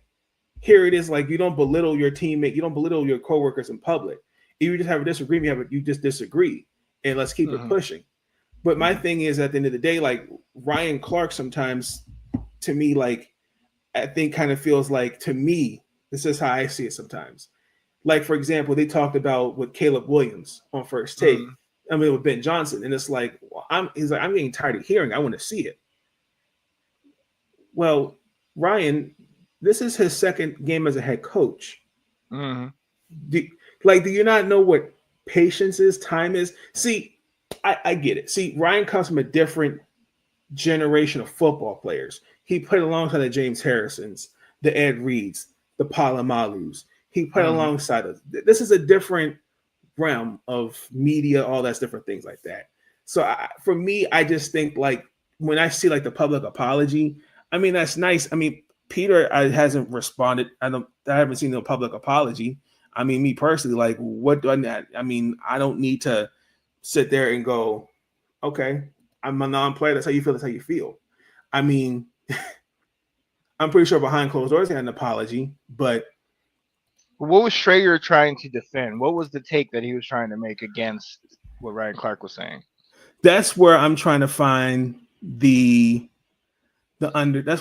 here it is, like, you don't belittle your teammate, you don't belittle your coworkers in public. If you just have a disagreement, you just disagree, and let's keep it pushing. But my thing is, at the end of the day, like, Ryan Clark sometimes, to me, like, I think kind of feels like, to me, this is how I see it sometimes. Like, for example, they talked about with Caleb Williams on First Take. I mean, with Ben Johnson, and it's like, he's like, I'm getting tired of hearing. I want to see it. Well, Ryan, this is his second game as a head coach. Do you not know what patience is, time is? See, I get it. See, Ryan comes from a different generation of football players. He played alongside the James Harrisons, the Ed Reeds, the Palomalus. He played alongside us. This is a different realm of media, all that's different things like that. So for me, I just think, like, when I see like the public apology, I mean, that's nice. I mean, Peter hasn't responded. I haven't seen no public apology. I mean, me personally, like, what do I mean, I don't need to sit there and go, okay, I'm a non-player. That's how you feel. That's how you feel. I mean, I'm pretty sure behind closed doors he had an apology, but what was Schrager trying to defend? What was the take that he was trying to make against what Ryan Clark was saying? That's where I'm trying to find that's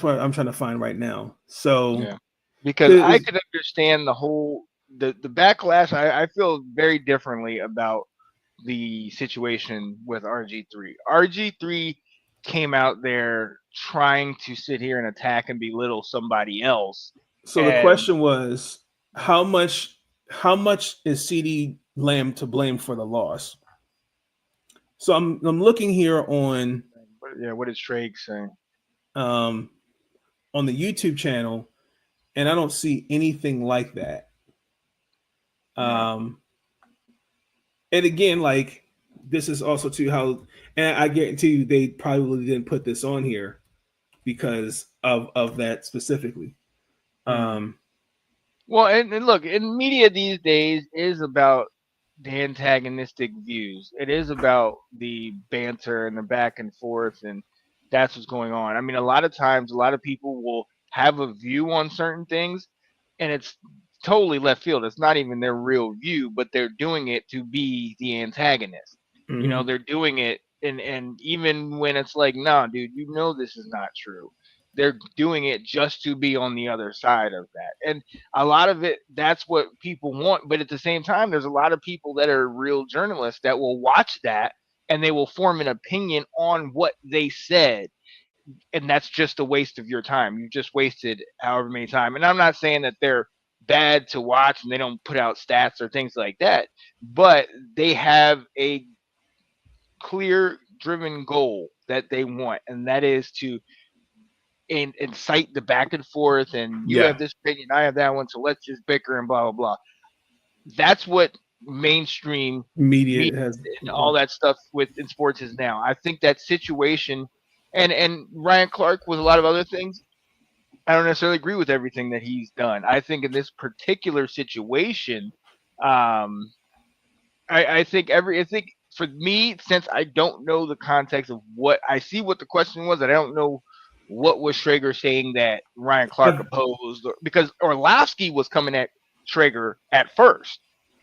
what I'm trying to find right now. So yeah, because I could understand the whole the backlash. I feel very differently about the situation with RG3. RG3 came out there trying to sit here and attack and belittle somebody else. So the question was, how much is CD Lamb to blame for the loss? So I'm looking here on what is Trey saying? On the YouTube channel, and I don't see anything like that. And again, like, this is also too how, and I guarantee you they probably didn't put this on here because of that specifically. Well, and look, in media these days is about the antagonistic views. It is about the banter and the back and forth, and that's what's going on. I mean, a lot of times, a lot of people will have a view on certain things, and it's totally left field. It's not even their real view, but they're doing it to be the antagonist. You know, they're doing it, and even when it's like, nah, dude, you know this is not true. They're doing it just to be on the other side of that. And a lot of it, that's what people want. But at the same time, there's a lot of people that are real journalists that will watch that and they will form an opinion on what they said. And that's just a waste of your time. You just wasted however many time. And I'm not saying that they're bad to watch and they don't put out stats or things like that, but they have a clear driven goal that they want, and that is to incite the back and forth, and you have this opinion, I have that one, so let's just bicker and blah blah blah. That's what mainstream media has, and all that stuff in sports is now. I think that situation, and Ryan Clark with a lot of other things, I don't necessarily agree with everything that he's done. I think in this particular situation, I think for me, since I don't know the context of what I see, what the question was, and I don't know what was Schrager saying that Ryan Clark opposed, because Orlovsky was coming at Schrager at first.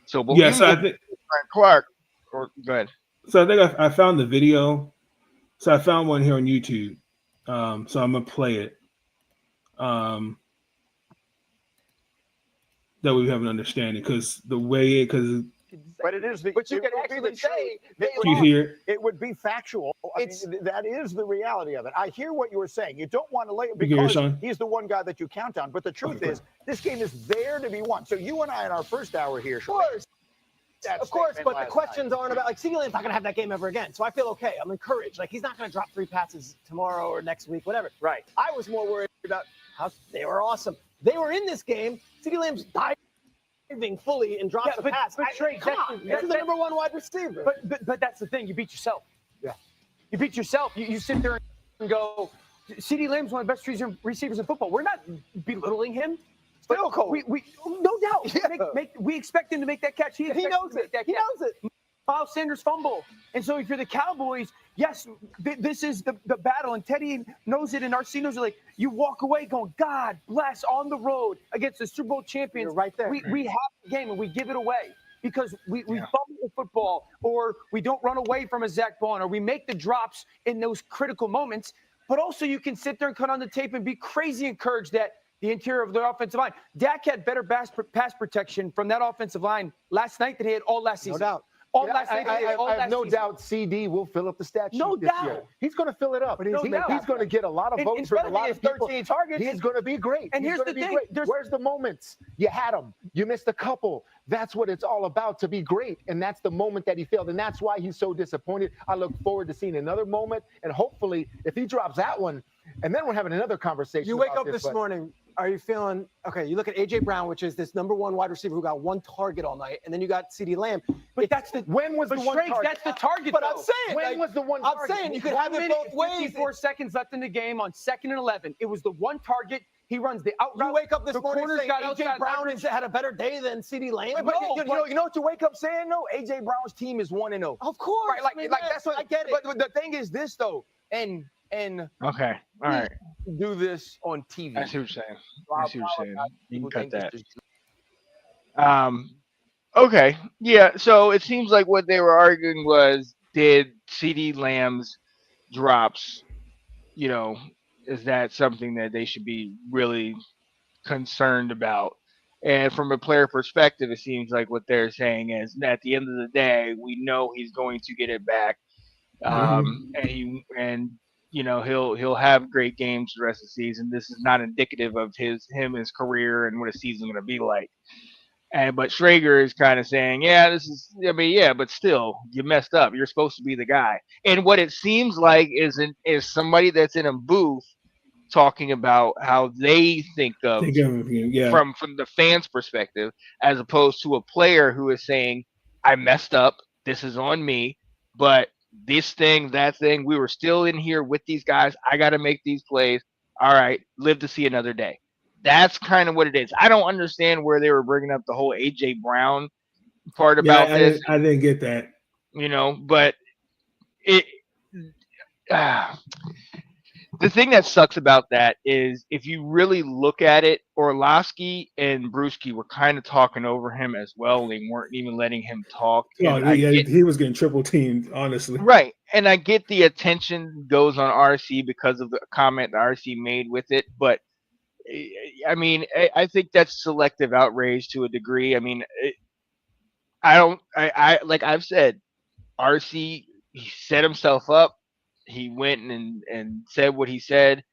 So, but Yeah, even so I before think Ryan Clark, or go ahead. so. I think I found the video. So I found one here on YouTube. So I'm gonna play it. That we have an understanding because the way because But it is the. But you can actually say you hear it would be factual. I mean, that is the reality of it. I hear what you were saying. You don't want to lay it You hear, because Sean? he's the one guy that you count on. But the truth is, this game is there to be won. So you and I in our first hour here, Of course, but the questions aren't about like CeeDee Lamb's not gonna have that game ever again. So I feel okay. I'm encouraged. Like he's not gonna drop 3 passes tomorrow or next week, whatever. Right. I was more worried about how they were awesome. They were in this game. CeeDee Lamb's diving fully and drops a pass. But Trey, come on, this is the number 1 wide receiver. But that's the thing. You beat yourself. Yeah. You beat yourself. You sit there and go, CeeDee Lamb's one of the best receivers in football. We're not belittling him. Still cold. We no doubt. Yeah. We expect him to make that catch. He knows it. He knows it. Miles Sanders fumble. And so if you're the Cowboys, yes, this is the battle. And Teddy knows it, and RC knows it. Like, you walk away going, God bless, on the road against the Super Bowl champions. You're right there. We have the game, and we give it away because we fumble the football, or we don't run away from a Zach Bond, or we make the drops in those critical moments. But also you can sit there and cut on the tape and be crazy encouraged that the interior of the offensive line. Dak had better pass protection from that offensive line last night than he had all last season. No doubt. I have no doubt CD will fill up the stat sheet No this doubt. year. He's going to fill it up. No doubt. He's going to get a lot of votes from a lot of people. 13 targets. He's going to be great. And here's the thing. Where's the moments? You had them. You missed a couple. That's what it's all about, to be great. And that's the moment that he failed. And that's why he's so disappointed. I look forward to seeing another moment. And hopefully, if he drops that one, and then we're having another conversation. You wake up this morning, are you feeling okay? You look at AJ Brown, which is this number 1 wide receiver who got 1 target all night, and then you got CeeDee Lamb. But that's the when was the one target? That's the target. But though. I'm saying, when was the one target? I'm saying you could have it both ways. 54 seconds left in the game on 2nd and 11. It was the one target. He runs the out route. You wake up this morning saying got AJ Brown had a better day than CeeDee Lamb. But you know what you wake up saying though? AJ Brown's team is 1-0. Of course, Right? Like that's what I get it. But the thing is this though, and Okay, all right. do this on TV. I see what you're saying. I see what you're saying. You can cut that. Just- Okay. Yeah. So it seems like what they were arguing was, did CeeDee Lamb's drops, is that something that they should be really concerned about? And from a player perspective, it seems like what they're saying is that at the end of the day, we know he's going to get it back. He'll have great games the rest of the season. This is not indicative of his career and what a season's going to be like. But Schrager is kind of saying, but still, you messed up. You're supposed to be the guy. And what it seems like is somebody that's in a booth talking about how they think of from the fans' perspective, as opposed to a player who is saying, I messed up. This is on me. But this thing, that thing, we were still in here with these guys. I got to make these plays. All right, live to see another day. That's kind of what it is. I don't understand where they were bringing up the whole AJ Brown part about this. I didn't get that. But the thing that sucks about that is if you really look at it, Orlovsky and Brewski were kind of talking over him as well. They weren't even letting him talk. He was getting triple teamed, honestly. Right. And I get the attention goes on RC because of the comment that RC made with it. But, I think that's selective outrage to a degree. Like I've said, RC, he set himself up. He went and said what he said,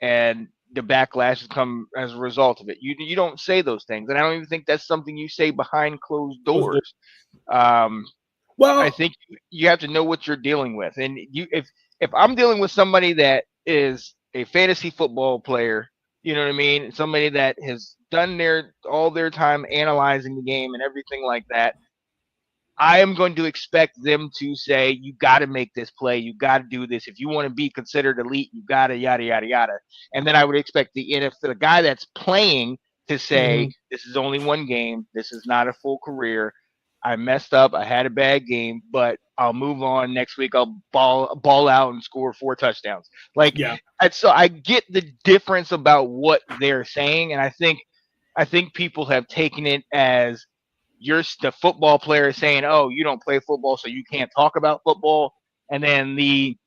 and the backlash has come as a result of it. You don't say those things, and I don't even think that's something you say behind closed doors. I think you have to know what you're dealing with, and if I'm dealing with somebody that is a fantasy football player, you know what I mean, somebody that has done all their time analyzing the game and everything like that, I am going to expect them to say, you got to make this play. You got to do this. If you want to be considered elite, you got to yada, yada, yada. And then I would expect the guy that's playing to say, this is only one game. This is not a full career. I messed up. I had a bad game, but I'll move on. Next week, I'll ball out and score 4 touchdowns. Like, Yeah. and so I get the difference about what they're saying, and I think people have taken it as the football player saying, "Oh, you don't play football, so you can't talk about football," and then the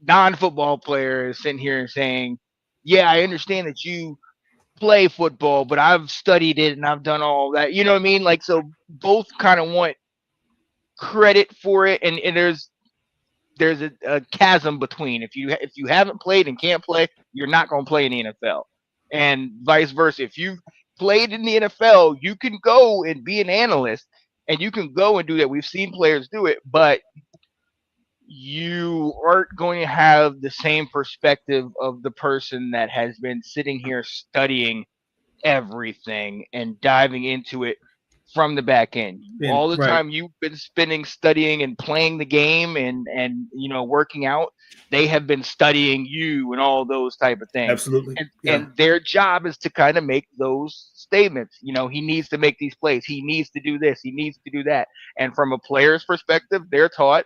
non-football player is sitting here and saying, "Yeah, I understand that you play football, but I've studied it and I've done all that." You know what I mean? Like, so both kind of want credit for it, and there's a chasm between if you haven't played and can't play, you're not going to play in the NFL, and vice versa. If you've played in the NFL, you can go and be an analyst, and you can go and do that. We've seen players do it, but you aren't going to have the same perspective of the person that has been sitting here studying everything and diving into it from the back end. All the time you've been spending studying and playing the game and working out, they have been studying you and all those type of things. Absolutely. And their job is to kind of make those statements. He needs to make these plays. He needs to do this. He needs to do that. And from a player's perspective, they're taught,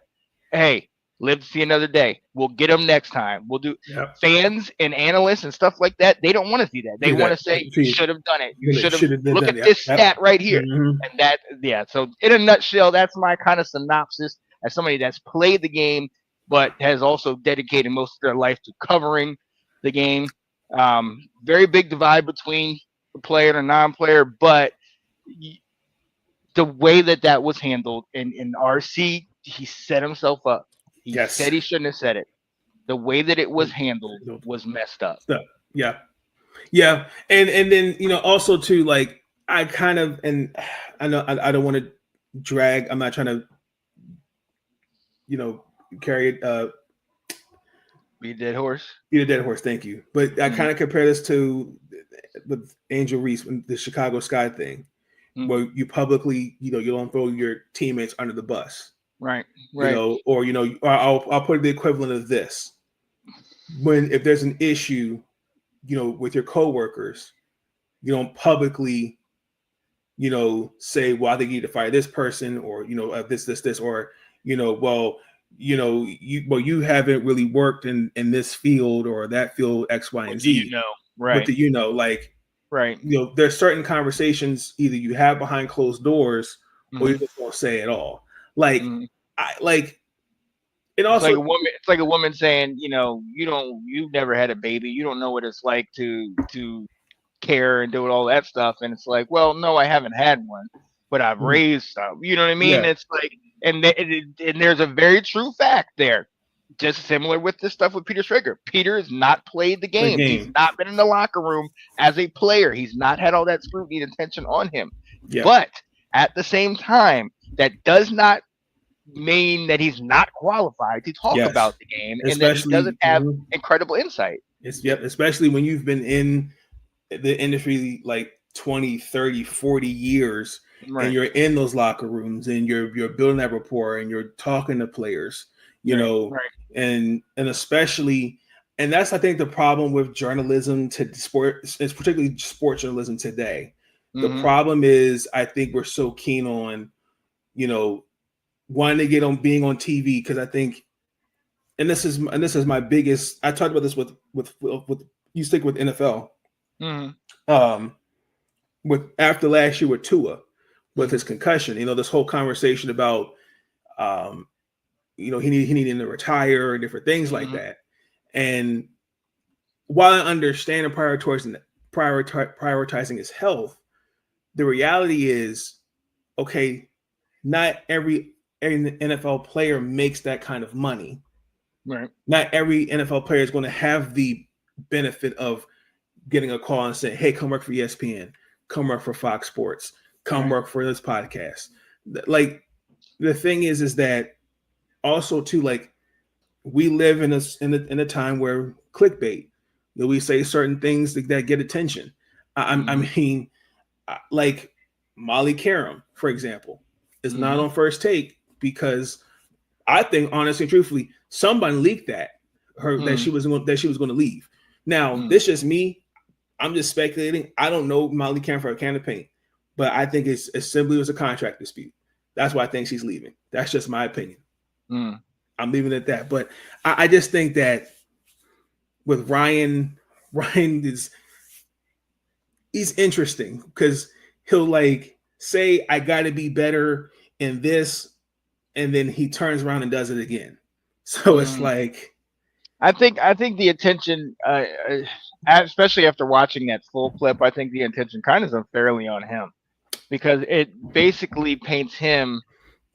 hey, live to see another day. We'll get them next time. We'll do. Fans and analysts and stuff like that, they don't want to see that. They want to say, you should have done it. You should have look at this stat right here. And that, so in a nutshell, that's my kind of synopsis as somebody that's played the game, but has also dedicated most of their life to covering the game. Very big divide between the player and the non-player, but the way that was handled in RC, he set himself up. He said he shouldn't have said it. The way that it was handled was messed up. Yeah. And then, also too, like, I kind of, and I know I don't want to drag, I'm not trying to, carry it. Be a dead horse. Be a dead horse. Thank you. But I kind of compare this to with Angel Reese, the Chicago Sky thing, where you publicly, you don't throw your teammates under the bus. Right. I'll put the equivalent of this. If there's an issue, with your coworkers, you don't publicly, say, well, I think you need to fire this person, or this, or you haven't really worked in this field or that field, X, Y, and Z. Right? What do you know? Like, right. There's certain conversations either you have behind closed doors, or you just won't say at all. Like, it also it's like a woman saying, you've never had a baby, you don't know what it's like to care and do all that stuff, and it's like, well, no, I haven't had one, but I've raised some. You know what I mean? It's like, and there's a very true fact there. Just similar with this stuff with Peter Schrager. Peter has not played the game. He's not been in the locker room as a player. He's not had all that scrutiny and attention on him. But at the same time, that does not mean that he's not qualified to talk about the game, and that he doesn't have incredible insight. Especially when you've been in the industry like 20, 30, 40 years, and you're in those locker rooms, and you're building that rapport, and you're talking to players, and especially, and that's, I think, the problem with journalism to sports, it's particularly sports journalism today. The problem is, I think we're so keen on, wanting to get on being on TV, because I think, and this is my biggest. I talked about this with you stick with NFL, with after last year with Tua, with his concussion. This whole conversation about, he needed to retire and different things like that. And while I understand and prioritizing his health, the reality is, okay, not every NFL player makes that kind of money. Right. Not every NFL player is going to have the benefit of getting a call and saying, hey, come work for ESPN, come work for Fox Sports, come work for this podcast. Like, the thing is that also too, like, we live in a time where clickbait, that we say certain things that get attention. I mean, like Molly Karam, for example, is not on First Take because I think, honestly and truthfully, somebody leaked that she was going to leave. Now, this is just me. I'm just speculating. I don't know Molly Karam for a can of paint, but I think it simply was a contract dispute. That's why I think she's leaving. That's just my opinion. Mm. I'm leaving it at that. But I just think that with Ryan he's interesting because he'll like say, I got to be better in this, and then he turns around and does it again. So it's like, I think the attention, especially after watching that full clip, I think the attention kind of is unfairly on him because it basically paints him,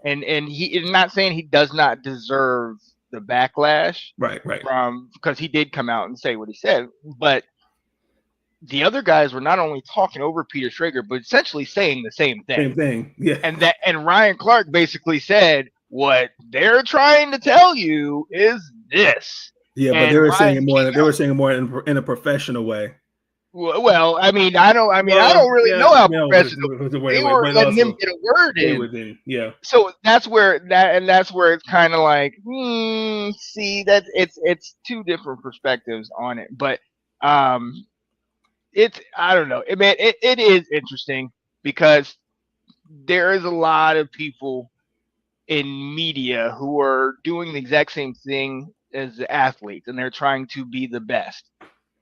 and he is not saying he does not deserve the backlash, right, from because he did come out and say what he said, but the other guys were not only talking over Peter Schrager, but essentially saying the same thing. Same thing, yeah. And Ryan Clark basically said, what they're trying to tell you is this. Yeah, but they were saying it more. They were saying it more in a professional way. Well, I mean, I don't really know how professional they were letting him get a word in. Yeah. So that's where it's kind of like, see, that it's two different perspectives on it, but it's, I don't know. It is interesting because there is a lot of people in media who are doing the exact same thing as the athletes, and they're trying to be the best.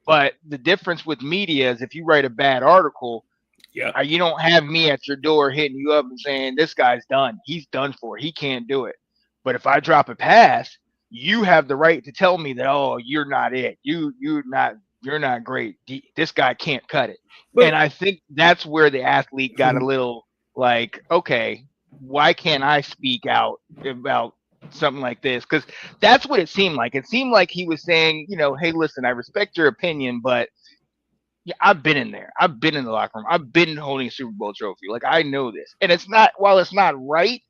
But the difference with media is if you write a bad article, you don't have me at your door hitting you up and saying, this guy's done. He's done for. He can't do it. But if I drop a pass, you have the right to tell me that, oh, you're not it. You're not great. This guy can't cut it. And I think that's where the athlete got a little like, okay, why can't I speak out about something like this? Because that's what it seemed like. It seemed like he was saying, hey, listen, I respect your opinion, but I've been in there. I've been in the locker room. I've been holding a Super Bowl trophy. Like, I know this. And it's not, while it's not right,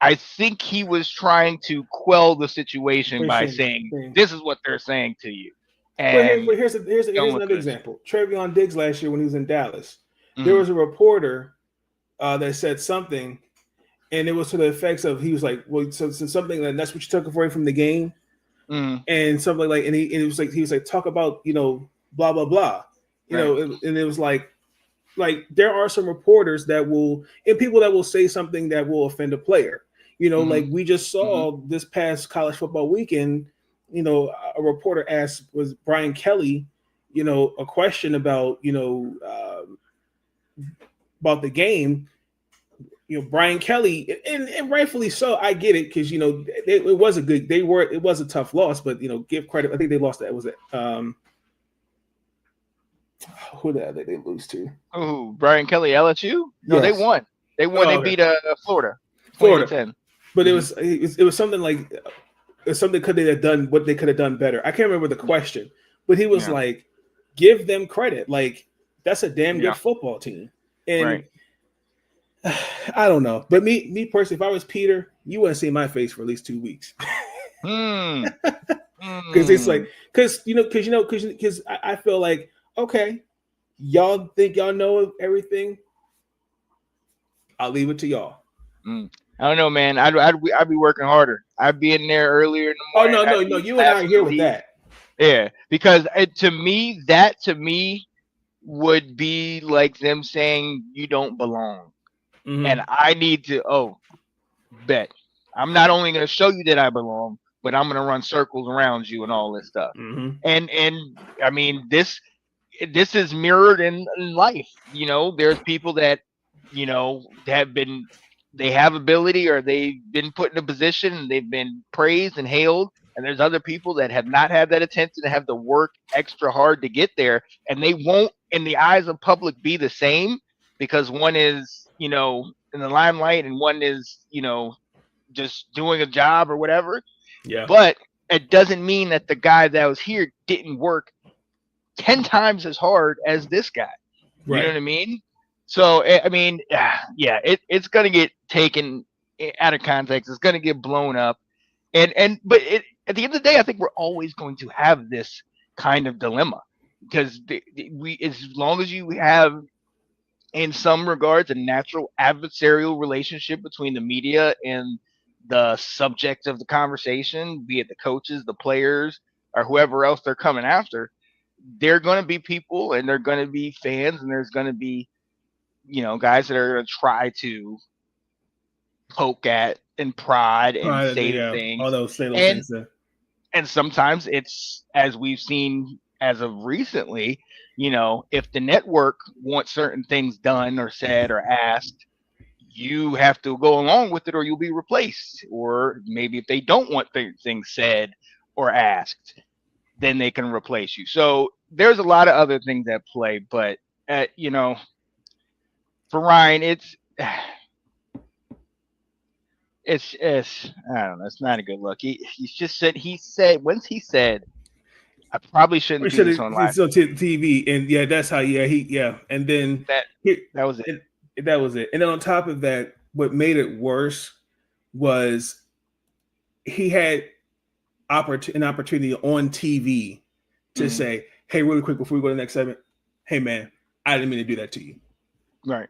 I think he was trying to quell the situation by saying, this is what they're saying to you. And here's another example. Trevion Diggs last year when he was in Dallas, there was a reporter that said something, and it was to the effects of, he was like, well, so something, and that's what you took away from the game, and something like, and he was like, talk about, blah blah blah, and it was like there are some reporters that will, and people that will say something that will offend a player, like we just saw this past college football weekend. A reporter asked, was Brian Kelly, a question about, about the game. Brian Kelly, and rightfully so, I get it, because it was a good, it was a tough loss, but give credit. I think they lost that. Was it who did they lose to? Oh, Brian Kelly, LSU? No, yes. They won. They won. They beat Florida. But it was something like, something could they have done, what they could have done better. I can't remember the question, but he was like, give them credit. Like, that's a damn good football team. And I don't know, but me personally, if I was Peter, you wouldn't see my face for at least 2 weeks. Because it's like, because I feel like, okay, y'all think y'all know everything. I'll leave it to y'all. I don't know, man. I'd be working harder. I'd be in there earlier in the morning. Oh no, you and I are here with that. Yeah, because to me would be like them saying you don't belong, and I need to. Bet I'm not only going to show you that I belong, but I'm going to run circles around you and all this stuff. And I mean, this is mirrored in life. There's people that they have ability, or they've been put in a position and they've been praised and hailed. And there's other people that have not had that attention and have to work extra hard to get there. And they won't, in the eyes of public, be the same, because one is, in the limelight and one is, just doing a job or whatever. Yeah. But it doesn't mean that the guy that was here didn't work 10 times as hard as this guy. You know what I mean? So, I mean, it's going to get taken out of context. It's going to get blown up. But at the end of the day, I think we're always going to have this kind of dilemma, because as long as you have, in some regards, a natural adversarial relationship between the media and the subject of the conversation, be it the coaches, the players, or whoever else they're coming after, there are going to be people, and there are going to be fans, and there's going to be, guys that are going to try to poke at and prod and say the Yeah, things. all those say those And things. There. and sometimes it's, as we've seen as of recently, if the network wants certain things done or said or asked, you have to go along with it or you'll be replaced. Or maybe if they don't want things said or asked, then they can replace you. So there's a lot of other things at play. But, for Ryan, it's I don't know. It's not a good look. He said once he said, I probably shouldn't do this on live. It's on TV, and yeah, that's how. Yeah, and then that was it. That was it. And then on top of that, what made it worse was he had an opportunity on TV to say, "Hey, really quick before we go to the next segment, hey man, I didn't mean to do that to you." Right.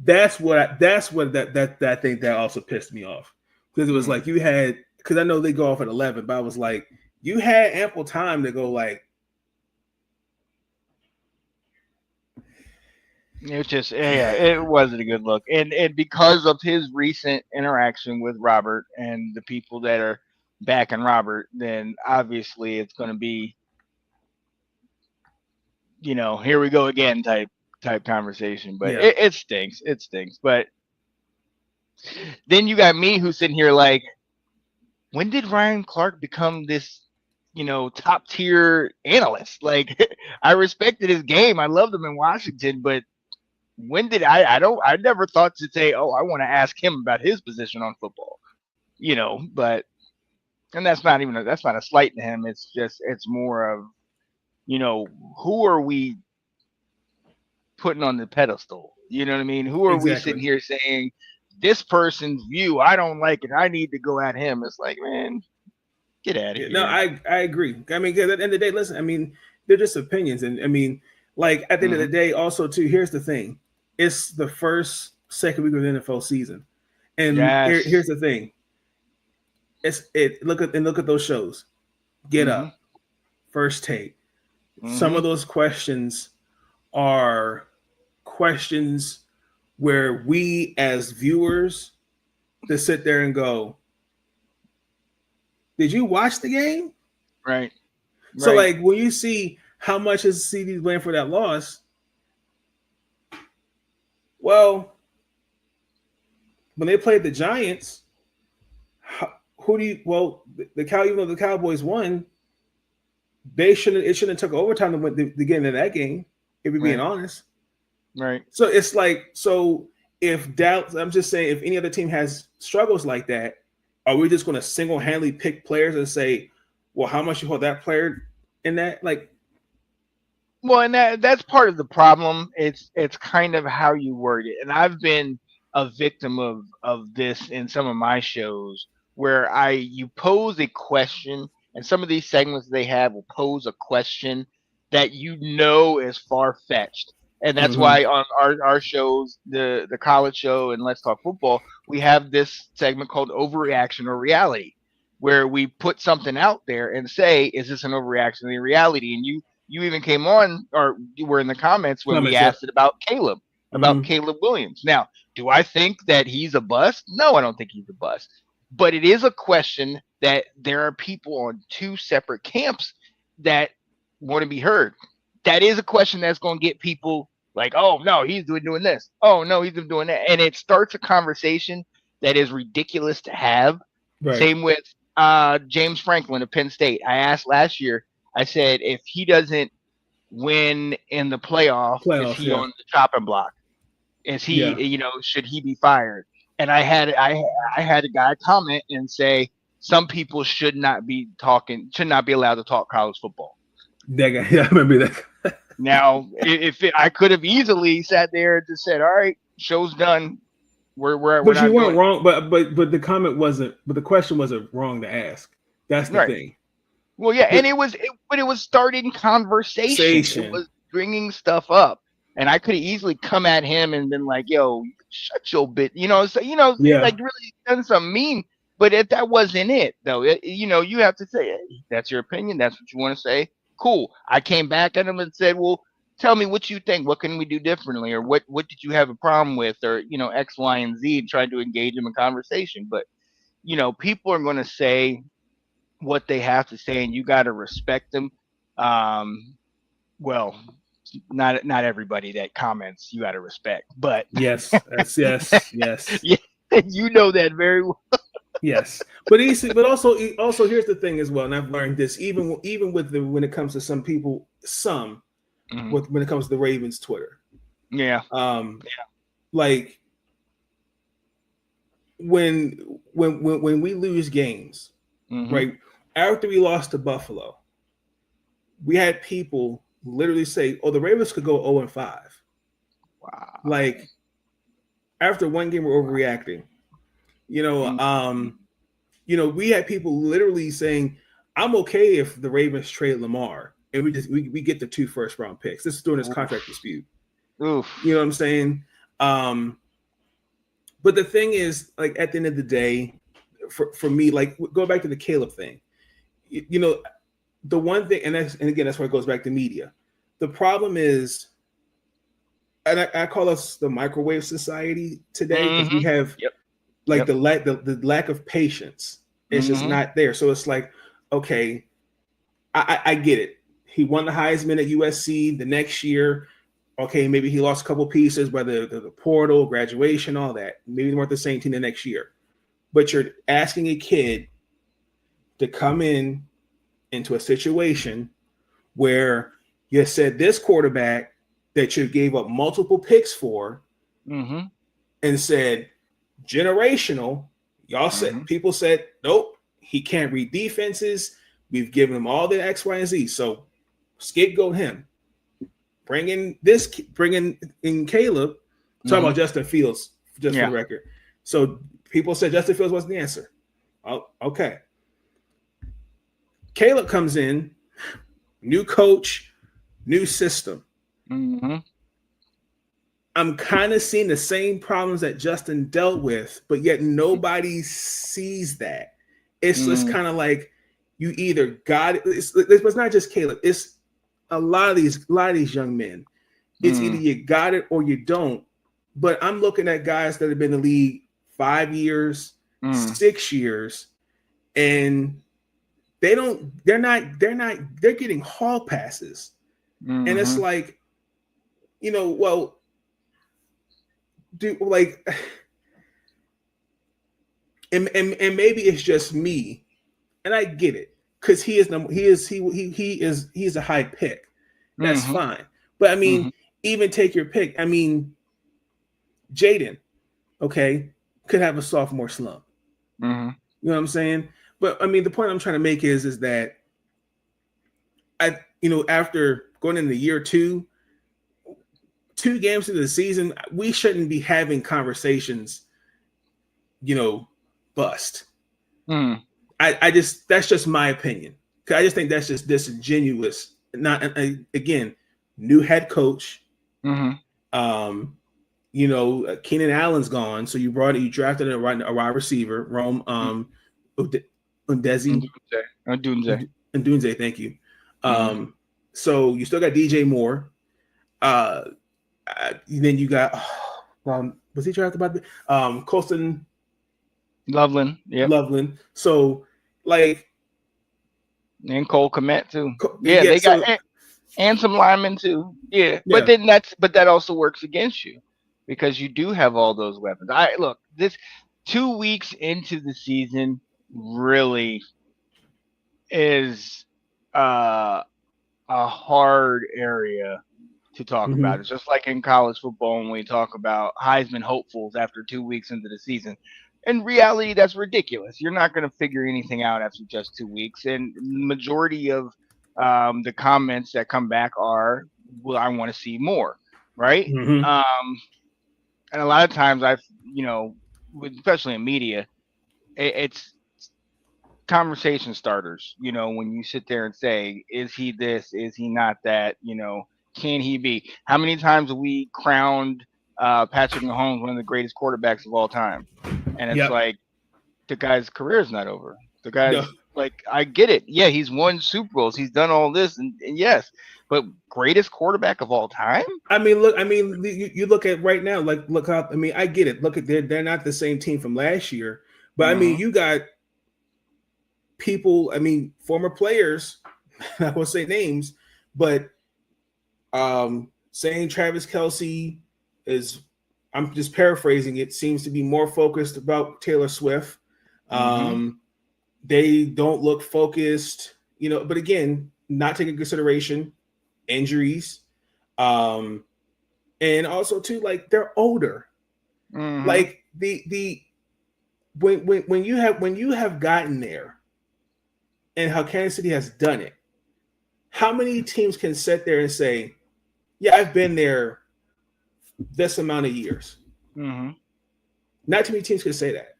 That's what I think that also pissed me off, because it was like you had, because I know they go off at 11, but I was like, you had ample time to go like. It wasn't a good look, and because of his recent interaction with Robert and the people that are backing Robert, then obviously it's going to be, here we go again type conversation. But it stinks. It stinks. But then you got me who's sitting here like, when did Ryan Clark become this, top tier analyst? Like, I respected his game. I loved him in Washington, but when did I never thought to say, oh, I want to ask him about his position on football, but, and that's not a slight to him. It's just, it's more of, who are we putting on the pedestal? You know what I mean? Who are we sitting here saying this person's view, I don't like it, I need to go at him? It's like, man, get out of here. No, I agree. I mean, at the end of the day, listen, I mean, they're just opinions. And I mean, like at the end of the day, also too, here's the thing. It's the second week of the NFL season. And here's the thing. Look at those shows. Get Up, First Take. Some of those questions are questions where we as viewers to sit there and go, did you watch the game? Right. So like when you see how much is CD playing for that loss, well, when they played the Giants, even though the Cowboys won, it shouldn't have took overtime to get into that game, if we're being honest. Right. So it's like, if Dallas, I'm just saying, if any other team has struggles like that, are we just going to single-handedly pick players and say, well, how much you hold that player in that? Like, well, and that's part of the problem. It's kind of how you word it. And I've been a victim of this in some of my shows where you pose a question, and some of these segments they have will pose a question that is far-fetched. And that's why on our shows, the college show and Let's Talk Football, we have this segment called Overreaction or Reality, where we put something out there and say, is this an overreaction or reality? And you even came on, or you were in the comments when we asked it about Caleb, Caleb Williams. Now, do I think that he's a bust? No, I don't think he's a bust. But it is a question that there are people on two separate camps that want to be heard. That is a question that's going to get people like, oh, no, he's doing this. Oh, no, he's doing that. And it starts a conversation that is ridiculous to have. Right. Same with James Franklin of Penn State. I asked last year, I said, if he doesn't win in the playoffs is he on the chopping block? Is he, should he be fired? And I had a guy comment and say, some people should not be allowed to talk college football. That guy, I remember that. Now, I could have easily sat there and just said, all right, show's done. But you weren't wrong. But the comment wasn't. But the question wasn't wrong to ask. That's the thing. Well, yeah, and it was starting conversation. It was bringing stuff up, and I could have easily come at him and been like, "Yo, shut your bit," like really done something mean. But if that wasn't it, though, you have to say, hey, that's your opinion. That's what you want to say. Cool. I came back at him and said, well, tell me what you think. What can we do differently, or what did you have a problem with, or X, Y, and Z, and try to engage them in conversation. But people are going to say what they have to say, and you got to respect them. Well, not everybody that comments you got to respect, but yes, yes. Yeah, you know that very well. Yes, but also here's the thing as well, and I've learned this even with when it comes to some people, when it comes to the Ravens Twitter. Yeah. Like when we lose games, right? After we lost to Buffalo, we had people literally say, "Oh, the Ravens could go 0-5." Wow. Like after one game, we're overreacting. We had people literally saying, "I'm okay if the Ravens trade Lamar and we get the 2 first-round picks." This is during this contract dispute. Oof. You know what I'm saying? But the thing is, like at the end of the day, for me, like go back to the Caleb thing. The one thing, and again, that's where it goes back to media. The problem is, and I call us the microwave society today because we have the lack of patience. It's just not there. So it's like, okay, I get it. He won the Heisman at USC the next year. Okay, maybe he lost a couple pieces, whether the portal, graduation, all that. Maybe they weren't the same team the next year. But you're asking a kid to come into a situation where you said this quarterback that you gave up multiple picks for and said generational. Y'all said people said, nope, he can't read defenses. We've given him all the X, Y, and Z. So scapegoat him. Bring in Caleb. Talking about Justin Fields, just for the record. So people said Justin Fields wasn't the answer. Oh, okay. Caleb comes in, new coach, new system. I'm kind of seeing the same problems that Justin dealt with, but yet nobody sees that. It's just kind of like you either got it. It's not just Caleb. It's a lot of these young men. It's either you got it or you don't. But I'm looking at guys that have been in the league 5 years, 6 years, and they're getting hall passes. And it's like, well, and maybe it's just me, and I get it because he's a high pick. That's fine. But I mean, even take your pick. I mean, Jaden, okay, could have a sophomore slump. You know what I'm saying? But I mean, the point I'm trying to make is that after going into year 2 games into the season, we shouldn't be having conversations, bust. That's just my opinion. I just think that's just disingenuous. Not again, new head coach. Keenan Allen's gone, so you drafted a wide receiver, Ndunze, thank you. So you still got DJ Moore. Then you got was he drafted by Colston Loveland? Yeah, Loveland. So and Cole Kmet too. They got and some linemen too. Yeah, but then that also works against you because you do have all those weapons. This 2 weeks into the season really is a hard area to talk about. It's just like in college football when we talk about Heisman hopefuls after 2 weeks into the season. In reality, that's ridiculous. You're not going to figure anything out after just 2 weeks. And majority of the comments that come back are, well, I want to see more, right? And a lot of times especially in media, it's conversation starters, when you sit there and say, is he this? Is he not that? Can he be? How many times have we crowned Patrick Mahomes one of the greatest quarterbacks of all time? And it's like, the guy's career is not over. The guy's Like, I get it. Yeah, he's won Super Bowls. He's done all this, and yes, but greatest quarterback of all time? I mean, look. I mean, you look at right now. Like, look how. I mean, I get it. Look at they're not the same team from last year, but I mean, you got people. I mean, former players. I won't say names, but saying Travis Kelce is. I'm just paraphrasing. It seems to be more focused about Taylor Swift. They don't look focused, but again, not taking consideration injuries. And also too, like, they're older. Like when you have gotten there and how Kansas City has done it, how many teams can sit there and say, yeah, I've been there this amount of years? Not too many teams can say that.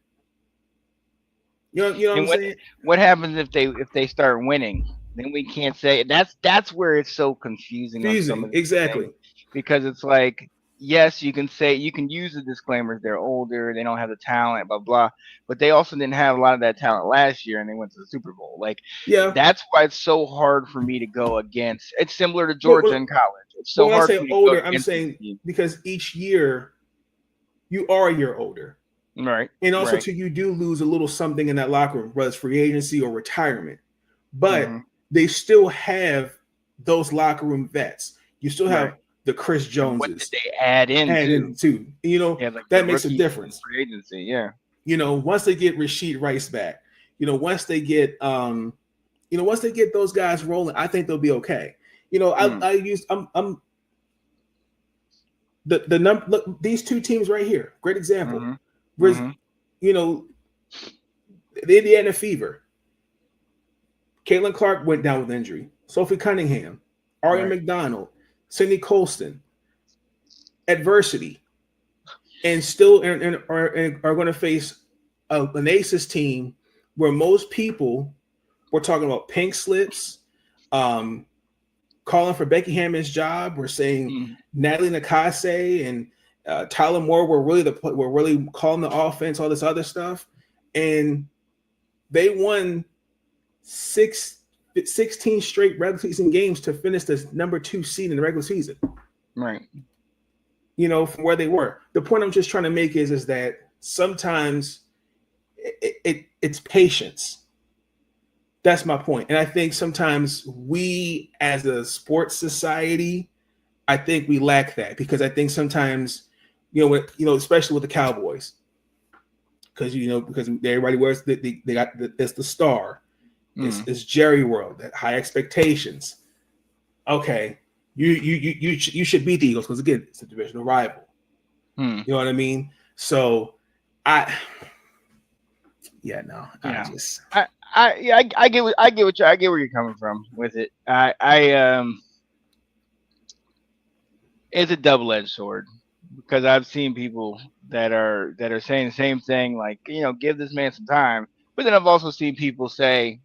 You know what I'm saying? What happens if they start winning? Then we can't say that's where it's so confusing. Exactly. Because it's like, yes, you can use the disclaimers. They're older. They don't have the talent, blah, blah. But they also didn't have a lot of that talent last year, and they went to the Super Bowl. Like, that's why it's so hard for me to go against. It's similar to Georgia in college. It's so hard for me to go against. I'm saying because each year you are a year older. Right. And also, too, you do lose a little something in that locker room, whether it's free agency or retirement. But they still have those locker room vets. You still have the Chris Joneses. What did they add in too? That makes a difference. Free agency, yeah. Once they get Rashid Rice back, once they get those guys rolling, I think they'll be okay. The number. Look, these two teams right here, great example. The Indiana Fever. Caitlin Clark went down with injury. Sophie Cunningham, Aria McDonald, Cindy Colston. Adversity, and still are going to face an Aces team where most people were talking about pink slips, calling for Becky Hammond's job. We're saying Natalie Nakase and Tyler Moore were really calling the offense, all this other stuff, and they won 16 straight regular season games to finish the number 2 seed in the regular season. Right. From where they were. The point I'm just trying to make is that sometimes it's patience. That's my point. And I think sometimes we as a sports society, I think we lack that, because I think sometimes, especially with the Cowboys, because everybody wears they got it's the star. It's Jerry World, high expectations. Okay. You should beat the Eagles because, again, it's a divisional rival. You know what I mean? So I get where you're coming from with it. It's a double-edged sword, because I've seen people that are saying the same thing, like, give this man some time. But then I've also seen people say,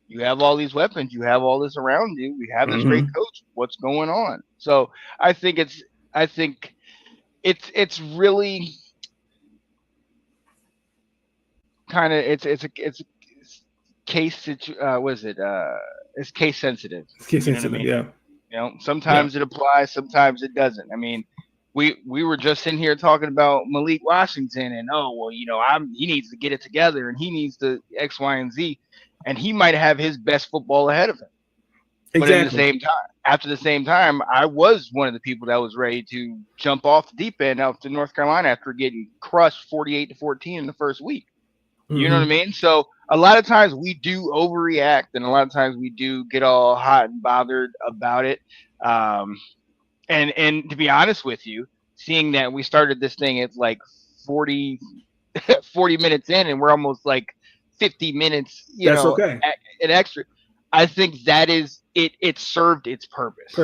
you have all these weapons, you have all this around you, we have this great coach, what's going on? So I think it's really kind of it's case it's case sensitive. Case sensitive, yeah. Sometimes it applies, sometimes it doesn't. I mean, we were just in here talking about Malik Washington, and he needs to get it together, and he needs to X, Y, and Z. And he might have his best football ahead of him. But at the same time, I was one of the people that was ready to jump off the deep end out to North Carolina after getting crushed 48-14 in the first week. You know what I mean? So a lot of times we do overreact, and a lot of times we do get all hot and bothered about it. And to be honest with you, seeing that we started this thing at like 40 minutes in, and we're almost like 50 minutes, an extra. I think that is it. It served its purpose.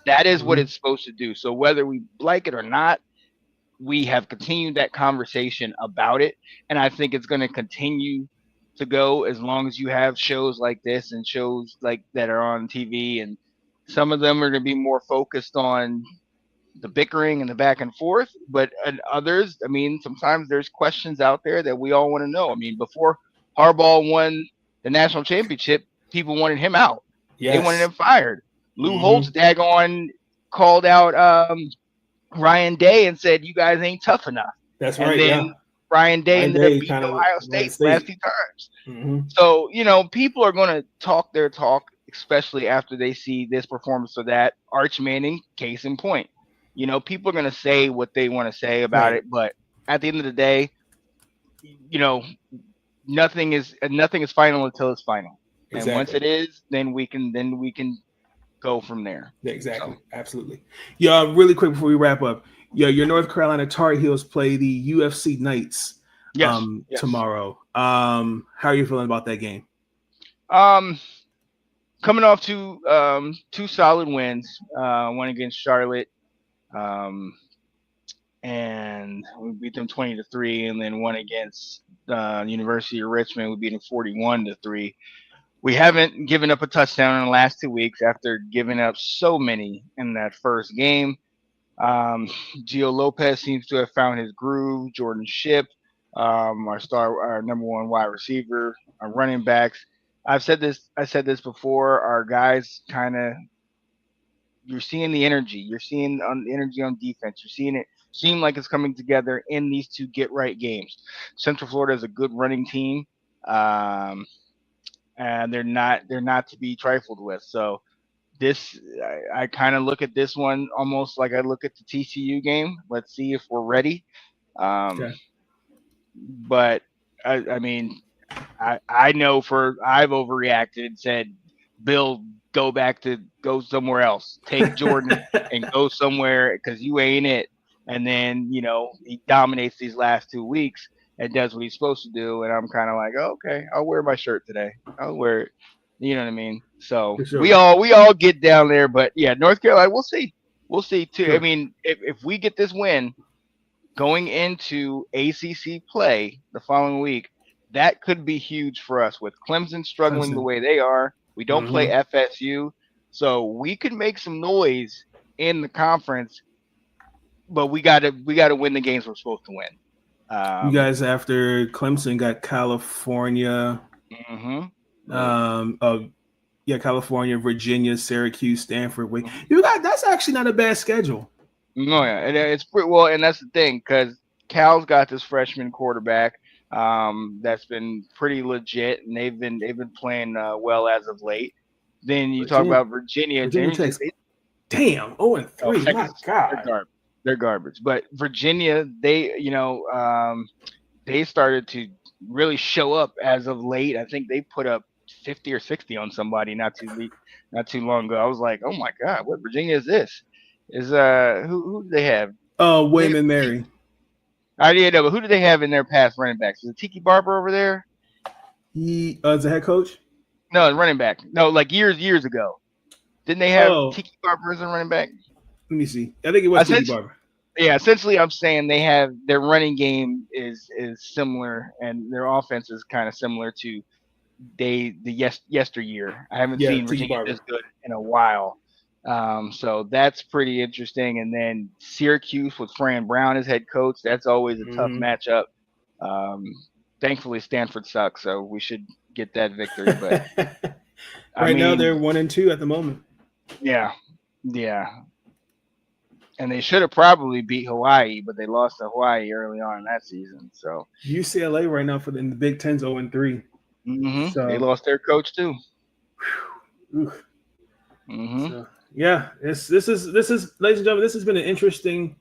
That is what it's supposed to do. So whether we like it or not, we have continued that conversation about it, and I think it's going to continue to go as long as you have shows like this and shows like that are on TV, and some of them are going to be more focused on the bickering and the back and forth, but others, I mean, sometimes there's questions out there that we all want to know. I mean, before Harbaugh won the national championship, people wanted him out. Yes. They wanted him fired. Lou Mhm. Holtz daggone called out Ryan Day and said, "You guys ain't tough enough." That's And right. then Yeah. Ryan Day Ryan ended Day up beating kinda Ohio Ohio State last State. 2 times. Mhm. So, people are going to talk their talk, especially after they see this performance or that. Arch Manning, case in point. People are going to say what they want to say about Right. it, but at the end of the day, nothing is final until it's final. And once Exactly. it is, then we can go from there. Yeah, exactly. So. Absolutely. Yeah, really quick before we wrap up. Yeah, your North Carolina Tar Heels play the UFC Knights Yes. tomorrow. How are you feeling about that game? Coming off two solid wins, one against Charlotte, and we beat them 20-3, and then one against University of Richmond, we beat them 41-3. We haven't given up a touchdown in the last 2 weeks after giving up so many in that first game. Gio Lopez seems to have found his groove. Jordan Shipp, our number one wide receiver, our running backs. I said this before. Our guys you're seeing the energy. You're seeing the energy on defense. You're seeing it seem like it's coming together in these two get right games. Central Florida is a good running team, and they're not to be trifled with. So I kind of look at this one almost like I look at the TCU game. Let's see if we're ready. Okay. But I mean, I know I've overreacted and said, Bill, go somewhere else. Take Jordan and go somewhere because you ain't it. And then, he dominates these last 2 weeks and does what he's supposed to do. And I'm kind of like, oh, okay, I'll wear my shirt today. I'll wear it. You know what I mean? So Sure. we all get down there. But yeah, North Carolina, we'll see. We'll see too. Sure. I mean, if we get this win going into ACC play the following week, that could be huge for us with Clemson struggling the way they are. We don't play FSU, so we could make some noise in the conference, but we gotta win the games we're supposed to win. You guys, after Clemson, got California. California, Virginia, Syracuse, Stanford. That's actually not a bad schedule. No, yeah, it's pretty well, and that's the thing because Cal's got this freshman quarterback that's been pretty legit, and they've been playing well as of late. Then you talk about Virginia Tech. Damn, 0-3. My God, they're garbage. But Virginia, they they started to really show up as of late. I think they put up 50 or 60 on somebody not too long ago. I was like, oh my God, what Virginia is this? Is who do they have? Wayman Mary. I didn't know, but who do they have in their past running backs? Is it Tiki Barber over there? He is the head coach? No, running back. No, like years ago. Didn't they have Tiki Barber as a running back? Let me see. I think it was Tiki Barber. Yeah, essentially I'm saying they have their running game is similar and their offense is kind of similar to yesteryear. I haven't seen Virginia this good in a while. So that's pretty interesting. And then Syracuse with Fran Brown as head coach, that's always a tough matchup. Thankfully Stanford sucks, so we should get that victory. But now they're 1-2 at the moment. Yeah. And they should have probably beat Hawaii, but they lost to Hawaii early on in that season. So UCLA right now in the Big Ten's 0-3. So they lost their coach too. So, yeah, this is ladies and gentlemen, this has been an interesting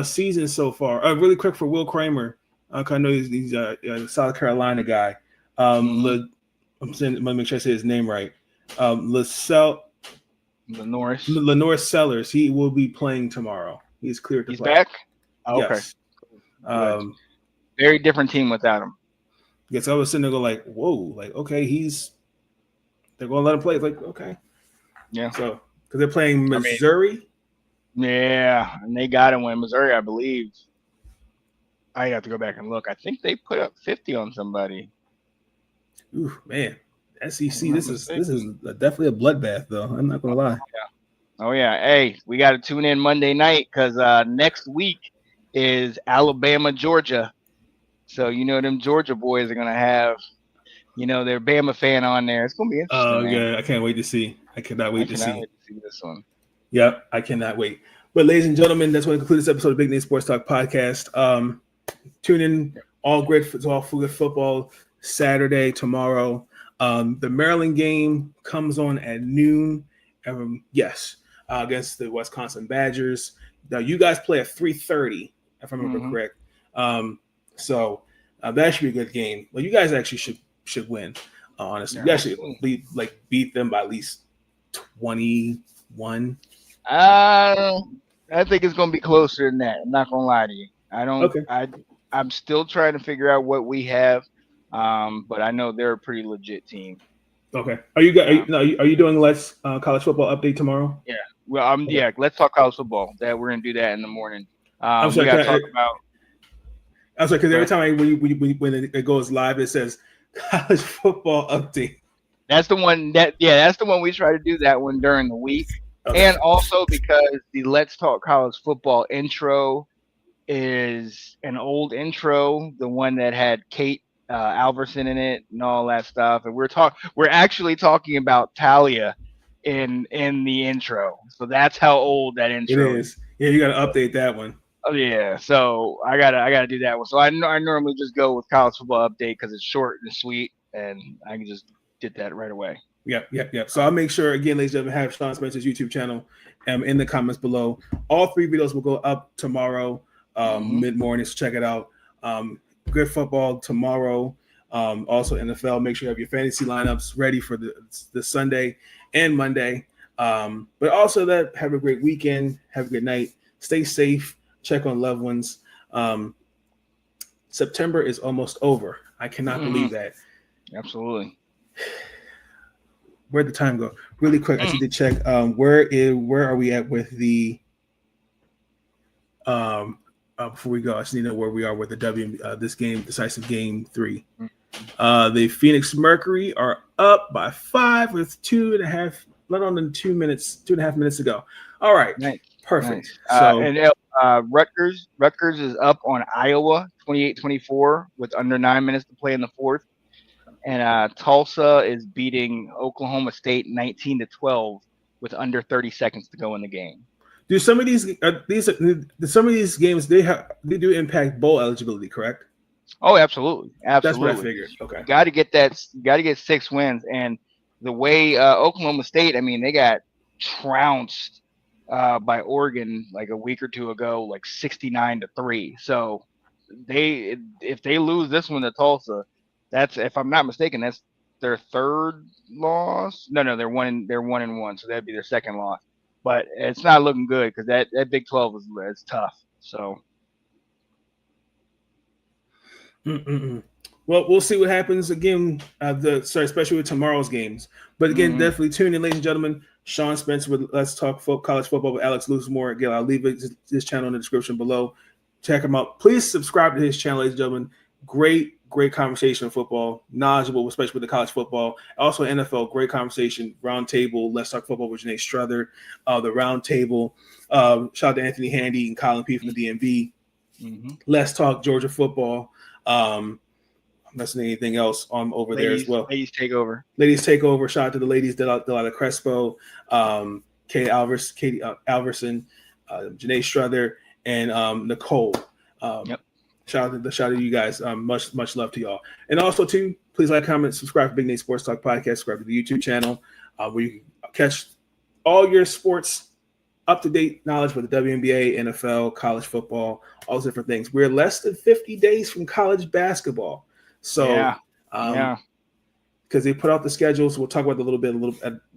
season so far. Really quick for Will Kramer, I know he's a South Carolina guy. I'm gonna make sure I say his name right. Lenore Sellers. He will be playing tomorrow. He's cleared to play. He's back. Oh, yes. Okay. Very different team without him. Yes, I was sitting there going like, whoa, like okay, they're gonna let him play. It's like okay, yeah. So because they're playing Missouri. Yeah, and they got to win Missouri, I believe. I have to go back and look. I think they put up 50 on somebody. Ooh, man. SEC, this is definitely a bloodbath, though. I'm not gonna lie. Oh yeah. Hey, we got to tune in Monday night because next week is Alabama, Georgia. So them Georgia boys are gonna have their Bama fan on there. It's gonna be interesting. Oh, man. yeah, I can't wait to see. I cannot wait to see. Wait to see this one. Yep, I cannot wait. But ladies and gentlemen, that's going to conclude this episode of Big Nate Sports Talk Podcast. Tune in all good football Saturday, tomorrow. The Maryland game comes on at noon. Against the Wisconsin Badgers. Now you guys play at 3:30, if I remember correct. So that should be a good game. Well, you guys actually should win. Honestly, you actually beat them by at least 21. I think it's gonna be closer than that. I'm not gonna lie to you. I don't. Okay. I'm still trying to figure out what we have, but I know they're a pretty legit team. Okay. Are you doing Let's college football update tomorrow? Yeah. Well, Okay. yeah. Let's talk college football. We're gonna do that in the morning. I'm sorry. We gotta talk about. I'm sorry, because every time when it goes live, it says college football update. That's the one that's the one we try to do that one during the week. Okay. And also because the Let's Talk College Football intro is an old intro, the one that had Kate Alverson in it and all that stuff. And we're actually talking about Talia in the intro. So that's how old that intro is. Yeah, you got to update that one. Oh yeah, so I gotta do that one. So I normally just go with college football update because it's short and sweet, and I can just get that right away. Yep. So I'll make sure, again, ladies and gentlemen, have Sean Spencer's YouTube channel in the comments below. All 3 videos will go up tomorrow, mid-morning, so check it out. Good football tomorrow. Also NFL, make sure you have your fantasy lineups ready for the Sunday and Monday. But also have a great weekend. Have a good night. Stay safe. Check on loved ones. September is almost over. I cannot believe that. Absolutely. Where'd the time go? Really quick, I need to check. Where are we at with the? Before we go, I just need to know where we are with the this game, decisive game 3. The Phoenix Mercury are up by 5 with 2.5, not on the 2.5 minutes ago. All right, nice. Perfect. Nice. Rutgers is up on Iowa 28-24 with under 9 minutes to play in the 4th. And Tulsa is beating Oklahoma State 19-12 with under 30 seconds to go in the game. Do some of these games they do impact bowl eligibility, correct? Oh, absolutely. That's what I figured. Okay. Got to get 6 wins. And the way Oklahoma State, I mean, they got trounced by Oregon like a week or two ago, like 69-3. So if they lose this one to Tulsa, that's, if I'm not mistaken, that's their 3rd loss. No, they're 1-1, so that'd be their 2nd loss. But it's not looking good because that Big 12 is tough. So. Well, we'll see what happens again. Especially with tomorrow's games. But again, definitely tune in, ladies and gentlemen. Sean Spencer with Let's Talk College Football with Alex Loosemore. Again, I'll leave his channel in the description below. Check him out. Please subscribe to his channel, ladies and gentlemen. Great conversation of football, knowledgeable, especially with the college football. Also NFL, great conversation. Round table, Let's Talk Football with Janae Struther. The round table. Shout out to Anthony Handy and Colin P from the DMV. Let's Talk Georgia football. I'm missing anything else over there as well. Ladies Takeover. Shout out to the ladies, Delilah Crespo, Katie Alverson, Janae Struther, and Nicole. Shout out to you guys. Much love to y'all. And also, too, please like, comment, subscribe to Big Nate Sports Talk Podcast. Subscribe to the YouTube channel where you can catch all your sports up-to-date knowledge with the WNBA, NFL, college football, all those different things. We're less than 50 days from college basketball. So, because they put out the schedules, we'll talk about it a little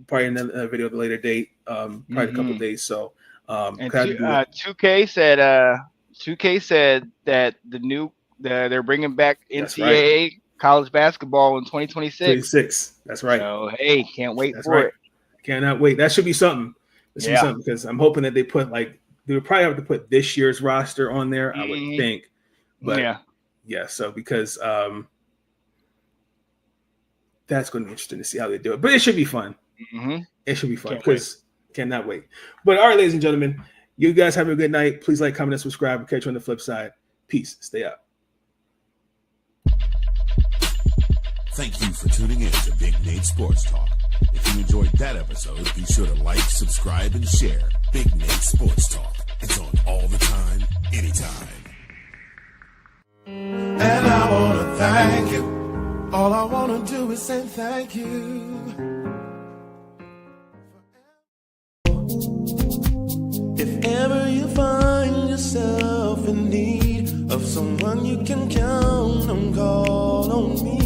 probably in a video at a later date, probably a couple of days. So, and 2K said that they're bringing back NCAA college basketball in 2026. That's right. So hey, can't wait for it. Cannot wait. That should be something. Because I'm hoping that they would probably have to put this year's roster on there. I would think, but so because that's going to be interesting to see how they do it. But it should be fun. It should be fun because cannot wait. But all right, ladies and gentlemen. You guys have a good night. Please like, comment, and subscribe. We'll catch you on the flip side. Peace. Stay up. Thank you for tuning in to Big Nate Sports Talk. If you enjoyed that episode, be sure to like, subscribe, and share Big Nate Sports Talk. It's on all the time, anytime. And I wanna thank you. All I wanna do is say thank you. If ever you find yourself in need of someone you can count on, call on me.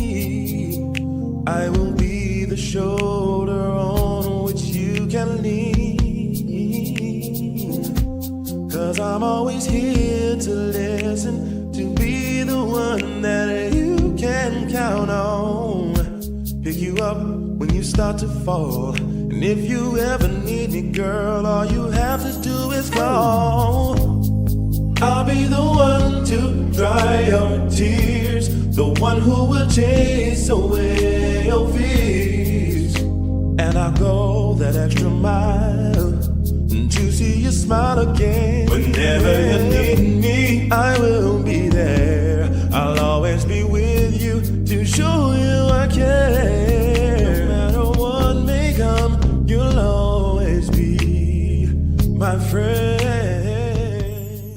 I will be the shoulder on which you can lean. 'Cause I'm always here to listen, to be the one that you can count on. Pick you up when you start to fall. And if you ever need me, girl, all you have to do is call. I'll be the one to dry your tears, the one who will chase away your fears. And I'll go that extra mile to see you smile again. Whenever you need me, I will